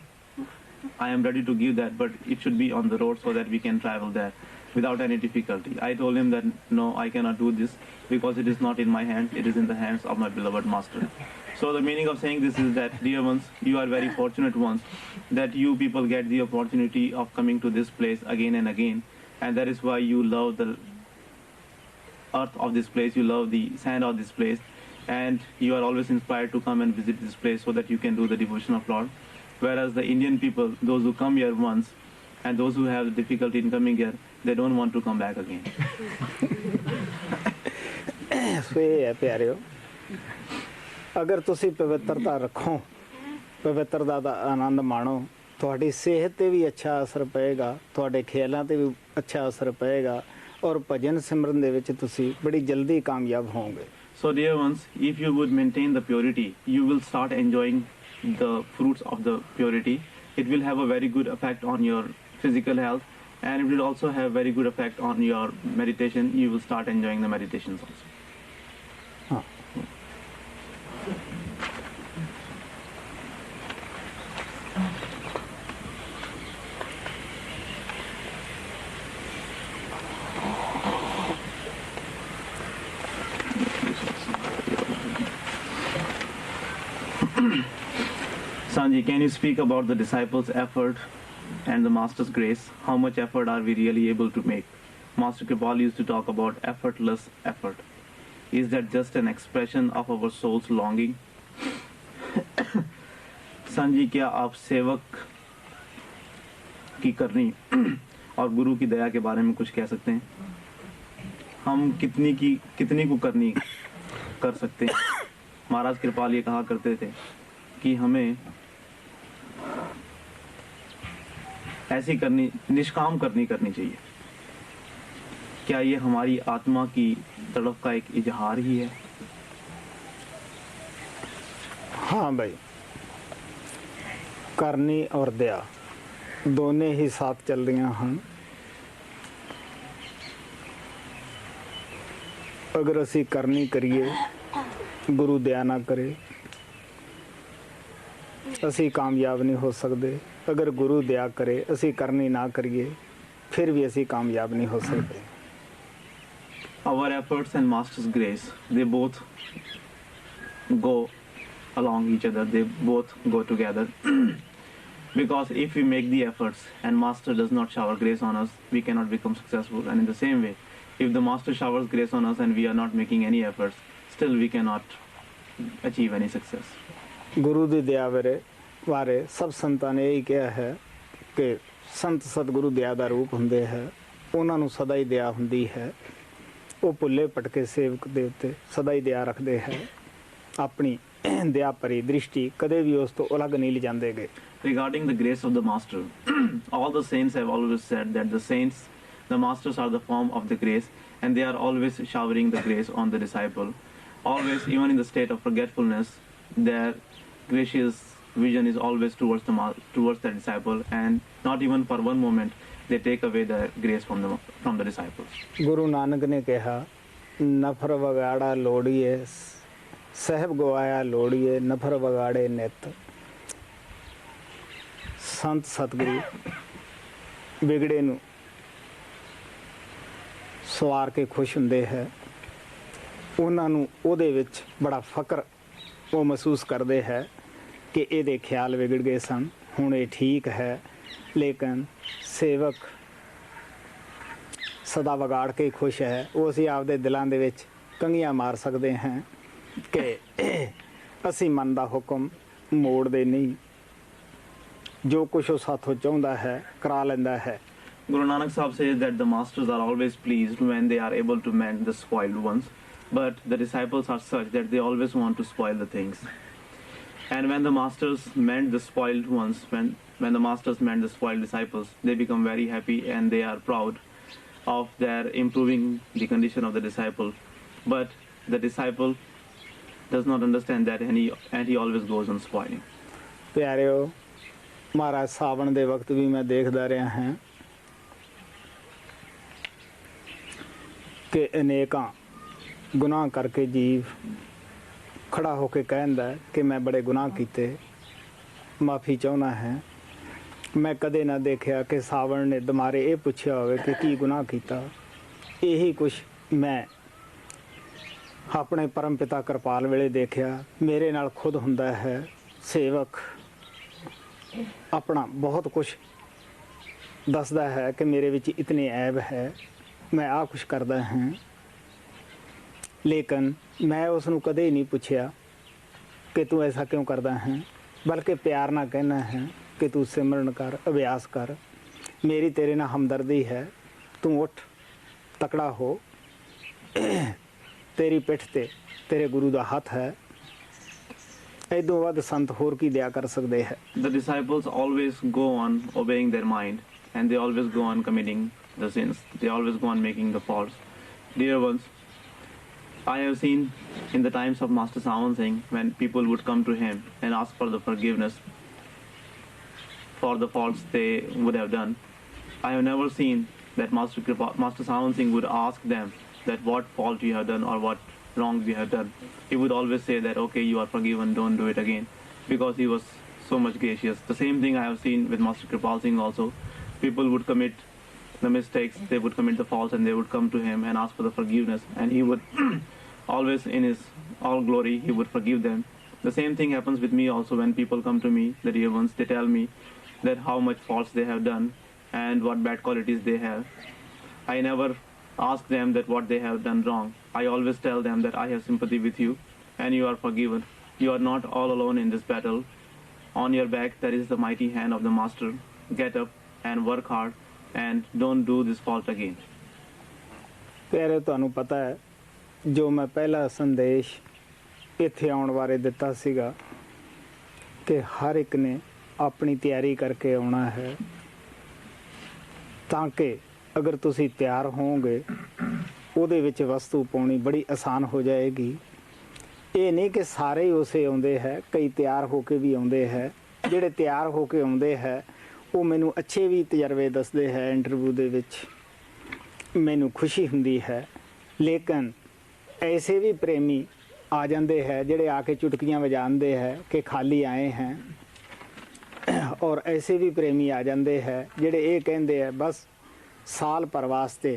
I am ready to give that, but it should be on the road so that we can travel there without any difficulty. I told him that, no, I cannot do this because it is not in my hands, it is in the hands of my beloved master. So the meaning of saying this is that, dear ones, you are very fortunate ones that you people get the opportunity of coming to this place again and again, and that is why you love the earth of this place, you love the sand of this place, and you are always inspired to come and visit this place so that you can do the devotion of Lord. Whereas the Indian people, those who come here once and those who have difficulty in coming here, they don't want to come back again. ਸੋ ਇਹ ਹੈ ਪਿਆਰਿਓ, ਅਗਰ ਤੁਸੀਂ ਪਵਿੱਤਰਤਾ ਰੱਖੋ, ਪਵਿੱਤਰਤਾ ਦਾ ਆਨੰਦ ਮਾਣੋ, ਤੁਹਾਡੀ ਸਿਹਤ 'ਤੇ ਵੀ ਅੱਛਾ ਅਸਰ ਪਏਗਾ, ਤੁਹਾਡੇ ਖਿਆਲਾਂ 'ਤੇ ਵੀ ਅੱਛਾ ਅਸਰ ਪਏਗਾ, ਔਰ ਭਜਨ ਸਿਮਰਨ ਦੇ ਵਿੱਚ ਤੁਸੀਂ ਬੜੀ ਜਲਦੀ ਕਾਮਯਾਬ ਹੋਵੋਗੇ। So dear ones, if you would maintain the purity, you will start enjoying the fruits of the purity. It will have a very good effect on your physical health, and it will also have very good effect on your meditation. You will start enjoying the meditations also. हाँ। Sanji, can you speak about the disciples' effort and the Master's grace? How much effort are we really able to make? Master Kripal used to talk about effortless effort. Is that just an expression of our soul's longing? Sanji, क्या आप सेवक की करनी और गुरु की दया के बारे में कुछ कह सकते हैं? हम कितनी को करनी कर सकते हैं? महाराज कृपाल ये कहा करते थे कि हमें ऐसी करनी, निष्काम करनी चाहिए. क्या ये हमारी आत्मा की तड़प का एक इजहार ही है? हाँ भाई, करनी और दया दोनों ही साथ चल रही हैं. अगर असी करनी करिए, गुरु दया ना करे, असी कामयाब नहीं हो सकते. अगर गुरु दया करे, असी करनी ना करिए, फिर भी असी कामयाब नहीं हो सकते. Our efforts and Master's grace, they both go along each other. They both go together. Because if we make the efforts and Master does not shower grace on us, we cannot become successful. And in the same way, if the Master showers grace on us and we are not making any efforts, still we cannot achieve any success. गुरु ਦੀ ਦਇਆ ਬਾਰੇ ਸਭ ਸੰਤਾਂ ਨੇ ਇਹ ਕਿਹਾ ਹੈ ਕਿ ਸੰਤ ਸਤਿਗੁਰੂ ਦਇਆ ਦਾ ਰੂਪ ਹੁੰਦੇ ਹੈ. ਉਹਨਾਂ ਨੂੰ ਸਦਾ ਹੀ ਦਇਆ ਹੁੰਦੀ ਹੈ. ਉਹ ਭੁੱਲੇ ਭਟਕੇ ਸੇਵਕ ਦੇ ਉੱਤੇ ਸਦਾ ਹੀ ਦਇਆ ਰੱਖਦੇ ਹੈ. ਆਪਣੀ ਦਇਆ ਭਰੀ ਦ੍ਰਿਸ਼ਟੀ ਕਦੇ ਵੀ ਉਸ ਤੋਂ ਅਲੱਗ ਨਹੀਂ ਲਿਜਾਂਦੇ ਗਏ. Regarding the grace of the Master, all the saints have always said that the Masters are the form of the grace, and they are always showering the grace on the disciple. Always, even in the state of forgetfulness, their gracious vision is always towards the disciple, and not even for one moment they take away the grace from the disciples. Guru Nanak ਨੇ ਕਿਹਾ, ਨਫਰ ਵਗਾੜਾ ਲੋੜੀਏ ਸਹਿਬ ਗਵਾਇਆ ਲੋੜੀਏ ਨਫਰ ਵਗਾੜੇ ਨਿਤ. ਸੰਤ ਸਤਿਗੁਰੂ ਵਿਗੜੇ ਨੂੰ ਸਵਾਰ ਕੇ ਖੁਸ਼ ਹੁੰਦੇ ਹੈ. ਉਹਨਾਂ ਨੂੰ ਉਹਦੇ ਵਿੱਚ ਬੜਾ ਫਕਰ ਉਹ ਮਹਿਸੂਸ ਕਰਦੇ ਹੈ ਕਿ ਇਹਦੇ ਖਿਆਲ ਵਿਗੜ ਗਏ ਸਨ, ਹੁਣ ਇਹ ਠੀਕ ਹੈ. ਲੇਕਿਨ ਸੇਵਕ ਸਦਾ ਵਿਗਾੜ ਕੇ ਖੁਸ਼ ਹੈ. ਉਹ ਅਸੀਂ ਆਪਦੇ ਦਿਲਾਂ ਦੇ ਵਿੱਚ ਕੰਘੀਆਂ ਮਾਰ ਸਕਦੇ ਹਾਂ ਕਿ ਅਸੀਂ ਮਨ ਦਾ ਹੁਕਮ ਮੋੜਦੇ ਨਹੀਂ. ਜੋ ਕੁਛ ਉਹ ਸਾਥੋਂ ਚਾਹੁੰਦਾ ਹੈ ਕਰਾ ਲੈਂਦਾ ਹੈ. Guru Nanak Sahib says that the Masters are always pleased when they are able to mend the spoiled ones, but the disciples are such that they always want to spoil the things. And when the Masters mend the spoiled ones, when the Masters mend the spoiled disciples, they become very happy and they are proud of their improving the condition of the disciple. But the disciple does not understand that, and he always goes on spoiling. ਪਿਆਰਿਓ, ਮਹਾਰਾਜ ਸਾਵਣ ਦੇ ਵਕਤ ਵੀ ਮੈਂ ਦੇਖਦਾ ਰਿਹਾ ਹਾਂ ਕਿ ਅਨੇਕਾਂ ਗੁਨਾਹ ਕਰਕੇ ਜੀਵ ਖੜਾ ਹੋ ਕੇ ਕਹਿੰਦਾ ਕਿ ਮੈਂ ਬੜੇ ਗੁਨਾਹ ਕੀਤੇ, ਮਾਫੀ ਚਾਹੁੰਦਾ ਹਾਂ. ਮੈਂ ਕਦੇ ਨਾ ਦੇਖਿਆ ਕਿ ਸਾਵਣ ਨੇ ਦੁਬਾਰੇ ਇਹ ਪੁੱਛਿਆ ਹੋਵੇ ਕਿ ਕੀ ਗੁਨਾਹ ਕੀਤਾ. ਇਹੀ ਕੁਛ ਮੈਂ ਆਪਣੇ ਪਰਮ ਪਿਤਾ ਕਿਰਪਾਲ ਵੇਲੇ ਦੇਖਿਆ. ਮੇਰੇ ਨਾਲ ਖੁਦ ਹੁੰਦਾ ਹੈ. ਸੇਵਕ ਆਪਣਾ ਬਹੁਤ ਕੁਛ ਦੱਸਦਾ ਹੈ ਕਿ ਮੇਰੇ ਵਿੱਚ ਇਤਨੇ ਐਬ ਹੈ, ਮੈਂ ਆਹ ਕੁਛ ਕਰਦਾ ਹਾਂ. ਲੇਕਿਨ ਮੈਂ ਉਸ ਨੂੰ ਕਦੇ ਨਹੀਂ ਪੁੱਛਿਆ ਕਿ ਤੂੰ ਐਸਾ ਕਿਉਂ ਕਰਦਾ ਹੈ, ਬਲਕਿ ਪਿਆਰ ਨਾਲ ਕਹਿਣਾ ਹੈ ਕਿ ਤੂੰ ਸਿਮਰਨ ਕਰ, ਅਭਿਆਸ ਕਰ. ਮੇਰੀ ਤੇਰੇ ਨਾਲ ਹਮਦਰਦੀ ਹੈ. ਤੂੰ ਉੱਠ, ਤਕੜਾ ਹੋ. ਤੇਰੀ ਪਿੱਠ ਤੇ ਤੇਰੇ ਗੁਰੂ ਦਾ ਹੱਥ ਹੈ. ਇਦੋਂ ਵੱਧ ਸੰਤ ਹੋਰ ਕੀ ਦਇਆ ਕਰ ਸਕਦੇ ਹੈ. The disciples always go on obeying their mind, and they always go on committing the sins. They always go on making the faults. Dear ones, I have seen in the times of Master Sant Singh when people would come to him and ask for the forgiveness for the faults they would have done. I have never seen that Master Sant Singh would ask them that what fault you have done or what wrong you have done. He would always say that, okay, you are forgiven, don't do it again, because he was so much gracious. The same thing I have seen with Master Kripal Singh also. People would commit the mistakes, they would commit the faults, and they would come to him and ask for the forgiveness, and he would always in his all glory, he would forgive them. The same thing happens with me also when people come to me, the dear ones, they tell me that how much faults they have done and what bad qualities they have. I never ask them that what they have done wrong. I always tell them that I have sympathy with you and you are forgiven. You are not all alone in this battle. On your back there is the mighty hand of the Master. Get up and work hard and don't do this fault again. ਪਿਆਰੇ ਤੁਹਾਨੂੰ ਪਤਾ ਹੈ ਜੋ ਮੈਂ ਪਹਿਲਾ ਸੰਦੇਸ਼ ਇੱਥੇ ਆਉਣ ਬਾਰੇ ਦਿੱਤਾ ਸੀਗਾ ਕਿ ਹਰ ਇੱਕ ਨੇ ਆਪਣੀ ਤਿਆਰੀ ਕਰਕੇ ਆਉਣਾ ਹੈ ਤਾਂ ਕਿ ਅਗਰ ਤੁਸੀਂ ਤਿਆਰ ਹੋਵੋਗੇ ਉਹਦੇ ਵਿੱਚ ਵਸਤੂ ਪਾਉਣੀ ਬੜੀ ਆਸਾਨ ਹੋ ਜਾਏਗੀ। ਇਹ ਨਹੀਂ ਕਿ ਸਾਰੇ ਹੀ ਉਸੇ ਆਉਂਦੇ ਹੈ, ਕਈ ਤਿਆਰ ਹੋ ਕੇ ਵੀ ਆਉਂਦੇ ਹੈ। ਜਿਹੜੇ ਤਿਆਰ ਹੋ ਕੇ ਆਉਂਦੇ ਹੈ ਉਹ ਮੈਨੂੰ ਅੱਛੇ ਵੀ ਤਜਰਬੇ ਦੱਸਦੇ ਹੈ। ਇੰਟਰਵਿਊ ਦੇ ਵਿੱਚ ਮੈਨੂੰ ਖੁਸ਼ੀ ਹੁੰਦੀ ਹੈ, ਲੇਕਿਨ ऐसे भी प्रेमी आ जाते हैं जेड़े आके चुटकियां बजाते हैं कि खाली आए हैं, और ऐसे भी प्रेमी आ जाते हैं जेड़े ये कहते हैं बस साल भर वास्ते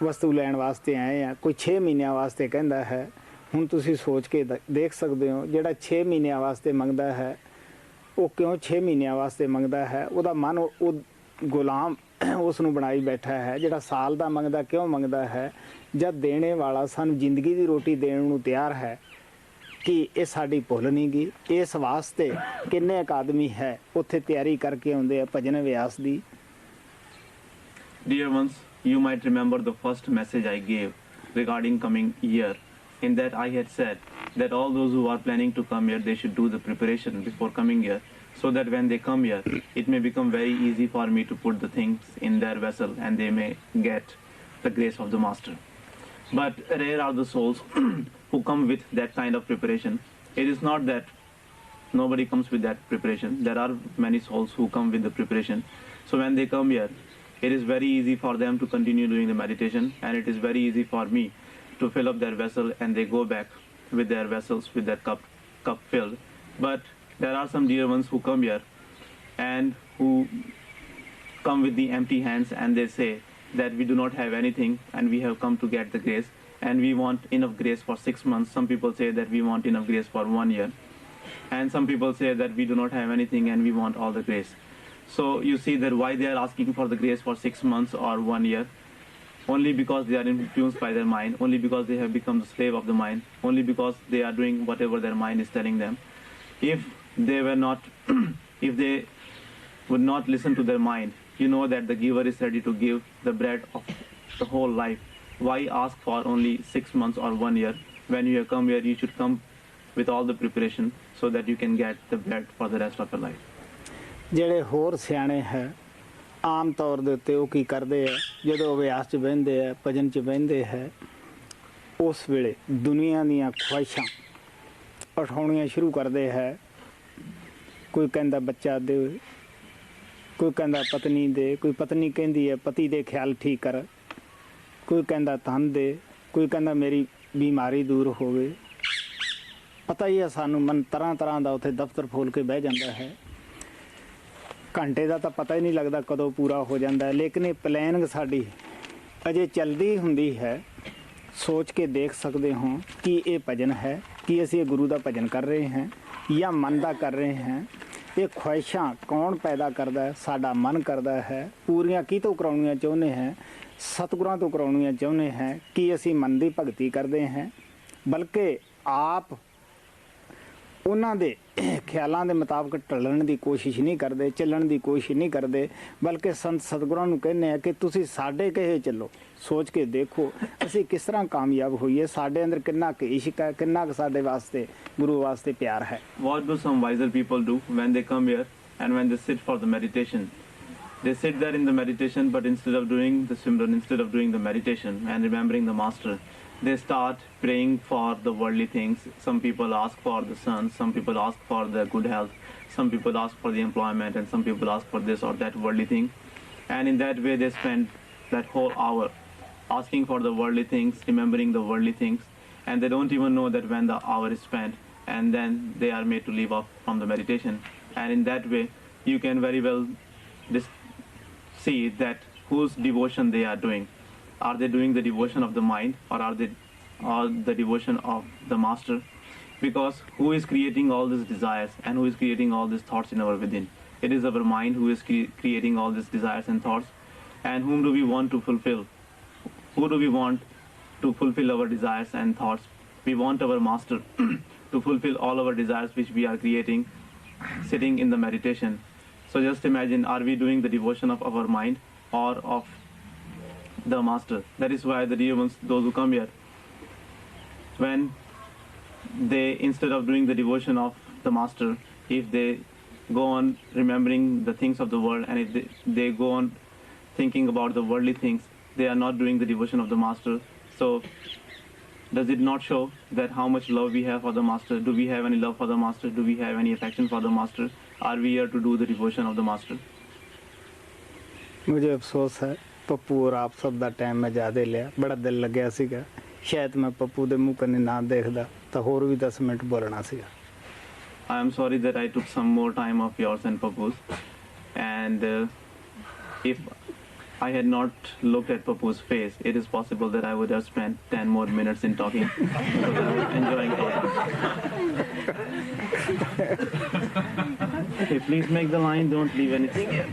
वस्तु लैण वास्ते आए हैं। कोई 6 महीनों वास्ते कहता है। हुण तुसीं सोच के देख सकते हो जेड़ा 6 महीनों वास्ते मंगता है वो क्यों 6 महीनों वास्ते मंगता है। उसदा मन वो गुलाम उसनूं बनाई बैठा है। जेड़ा साल दा मंगदा क्यों मंगदा है जब देने वाला सानू जिंदगी की रोटी देने नूं तैयार है कि ये साडी भुल नहीं गई। इस वास्ते किन्ने एक आदमी है उत्थे तैयारी करके आउंदे आ भजन व्यास दी। Dear ones, you might remember the first message I gave regarding coming year. In that I had said that all those who are planning to come here, they should do the preparation before coming here, so that when they come here, it may become very easy for me to put the things in their vessel and they may get the grace of the Master. But rare are the souls who come with that kind of preparation. It is not that nobody comes with that preparation. There are many souls who come with the preparation. So when they come here, it is very easy for them to continue doing the meditation, and it is very easy for me to fill up their vessel, and they go back with their vessels with their cup filled. But there are some dear ones who come here and who come with the empty hands, and they say that we do not have anything and we have come to get the grace, and we want enough grace for 6 months. Some people say that we want enough grace for 1 year, and some people say that we do not have anything and we want all the grace. So you see that why they are asking for the grace for 6 months or 1 year, only because they are influenced by their mind, only because they have become the slave of the mind, only because they are doing whatever their mind is telling them. If they were not if they would not listen to their mind, you know that the giver is ready to give the bread of the whole life. Why ask for only 6 months or 1 year? When you have come here, you should come with all the preparation so that you can get the bread for the rest of your life. ਜਿਹੜੇ ਹੋਰ ਸਿਆਣੇ ਹੈ ਆਮ ਤੌਰ ਦੇ ਉੱਤੇ ਉਹ ਕੀ ਕਰਦੇ ਹੈ ਜਦੋਂ ਅਭਿਆਸ 'ਚ ਬਹਿੰਦੇ ਹੈ ਭਜਨ 'ਚ ਬਹਿੰਦੇ ਹੈ ਉਸ ਵੇਲੇ ਦੁਨੀਆ ਦੀਆਂ ਖੁਆਇਸ਼ਾਂ ਉਠਾਉਣੀਆਂ ਸ਼ੁਰੂ ਕਰਦੇ ਹੈ। ਕੋਈ ਕਹਿੰਦਾ ਬੱਚਾ ਦੇ, ਕੋਈ ਕਹਿੰਦਾ ਪਤਨੀ ਦੇ, ਕੋਈ ਪਤਨੀ ਕਹਿੰਦੀ ਹੈ ਪਤੀ ਦੇ ਖਿਆਲ ਠੀਕ ਕਰ, ਕੋਈ ਕਹਿੰਦਾ ਧਨ ਦੇ, ਕੋਈ ਕਹਿੰਦਾ ਮੇਰੀ ਬਿਮਾਰੀ ਦੂਰ ਹੋਵੇ। ਪਤਾ ਹੀ ਹੈ ਸਾਨੂੰ ਮਨ ਤਰ੍ਹਾਂ ਤਰ੍ਹਾਂ ਦਾ ਉੱਥੇ ਦਫ਼ਤਰ ਫੋਲ ਕੇ ਬਹਿ ਜਾਂਦਾ ਹੈ। ਘੰਟੇ ਦਾ ਤਾਂ ਪਤਾ ਹੀ ਨਹੀਂ ਲੱਗਦਾ ਕਦੋਂ ਪੂਰਾ ਹੋ ਜਾਂਦਾ ਹੈ, ਲੇਕਿਨ ਇਹ ਪਲੈਨਿੰਗ ਸਾਡੀ ਅਜੇ ਚੱਲਦੀ ਹੁੰਦੀ ਹੈ। ਸੋਚ ਕੇ ਦੇਖ ਸਕਦੇ ਹੋ ਕਿ ਇਹ ਭਜਨ ਹੈ ਕਿ ਅਸੀਂ ਗੁਰੂ ਦਾ ਭਜਨ ਕਰ ਰਹੇ ਹਾਂ ਜਾਂ ਮਨ ਦਾ ਕਰ ਰਹੇ ਹਾਂ। ਇਹ ਖੁਆਇਸ਼ਾਂ ਕੌਣ ਪੈਦਾ ਕਰਦਾ ਹੈ? ਸਾਡਾ ਮਨ ਕਰਦਾ ਹੈ। ਪੂਰੀਆਂ ਕਿਤੋਂ ਕਰਾਉਣੀਆਂ ਚਾਹੁੰਦੇ ਹਾਂ? ਸਤਿਗੁਰਾਂ ਤੋਂ ਕਰਾਉਣੀਆਂ ਚਾਹੁੰਦੇ ਹਾਂ ਕਿ ਅਸੀਂ ਮਨ ਦੀ ਭਗਤੀ ਕਰਦੇ ਹਾਂ, ਬਲਕਿ ਆਪ ਉਹਨਾਂ ਦੇ ਖਿਆਲਾਂ ਦੇ ਮੁਤਾਬਕ ਢਲਣ ਦੀ ਕੋਸ਼ਿਸ਼ ਨਹੀਂ ਕਰਦੇ, ਚੱਲਣ ਦੀ ਕੋਸ਼ਿਸ਼ ਨਹੀਂ ਕਰਦੇ, ਬਲਕਿ ਸੰਤ ਸਤਿਗੁਰਾਂ ਨੂੰ ਕਹਿੰਦੇ ਆ ਕਿ ਤੁਸੀਂ ਸਾਡੇ ਕਹੇ ਚੱਲੋ। ਸੋਚ ਕੇ ਦੇਖੋ ਅਸੀਂ ਕਿਸ ਤਰ੍ਹਾਂ ਕਾਮਯਾਬ ਹੋਈਏ, ਸਾਡੇ ਅੰਦਰ ਕਿੰਨਾ ਕੁ ਇਸ਼ਕ ਹੈ, ਕਿੰਨਾ ਕੁ ਸਾਡੇ ਵਾਸਤੇ ਗੁਰੂ ਵਾਸਤੇ ਪਿਆਰ ਹੈ। What do some wiser people do when they come here and when they sit for the meditation? They sit there in the meditation, but instead of doing the Simran, instead of doing the meditation and remembering the Master, they start praying for the worldly things. Some people ask for the son, some people ask for the good health, some people ask for the employment, and some people ask for this or that worldly thing. And in that way, they spend that whole hour asking for the worldly things, remembering the worldly things, and they don't even know that when the hour is spent, and then they are made to leave off from the meditation. And in that way, you can very well see that whose devotion they are doing. Are they doing the devotion of the mind, or are they the devotion of the master? Because who is creating all these desires and who is creating all these thoughts in our within? It is our mind who is creating all these desires and thoughts. And whom do we want to fulfill? Who do we want to fulfill our desires and thoughts? We want our master to fulfill all our desires which we are creating sitting in the meditation. So just imagine, are we doing the devotion of our mind or of the master? That is why the dear ones, those who come here, when they, instead of doing the devotion of the master, if they go on remembering the things of the world, and if they go on thinking about the worldly things, they are not doing the devotion of the master. So does it not show that how much love we have for the master? Do we have any love for the master? Do we have any affection for the master? Are we here to do the devotion of the master? मुझे अफसोस है पप्पू और आप सब दा time मैं ज़्यादा लिया, बड़ा दिल लग्या सीगा। शायद मैं पप्पू दे मुँह कन्ने ना देखदा तो होर भी 10 मिनट बोलना सीगा। I am sorry that I took some more time of yours and Papu's, and if I had not looked at Papu's face, it is possible that I would have spent 10 more minutes in talking because I was enjoying talking. Okay, please make the line, don't leave anything here.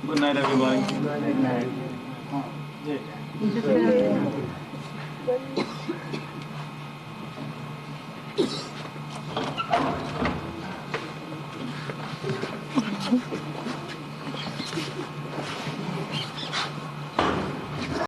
Good night, everybody. Good night. Good night.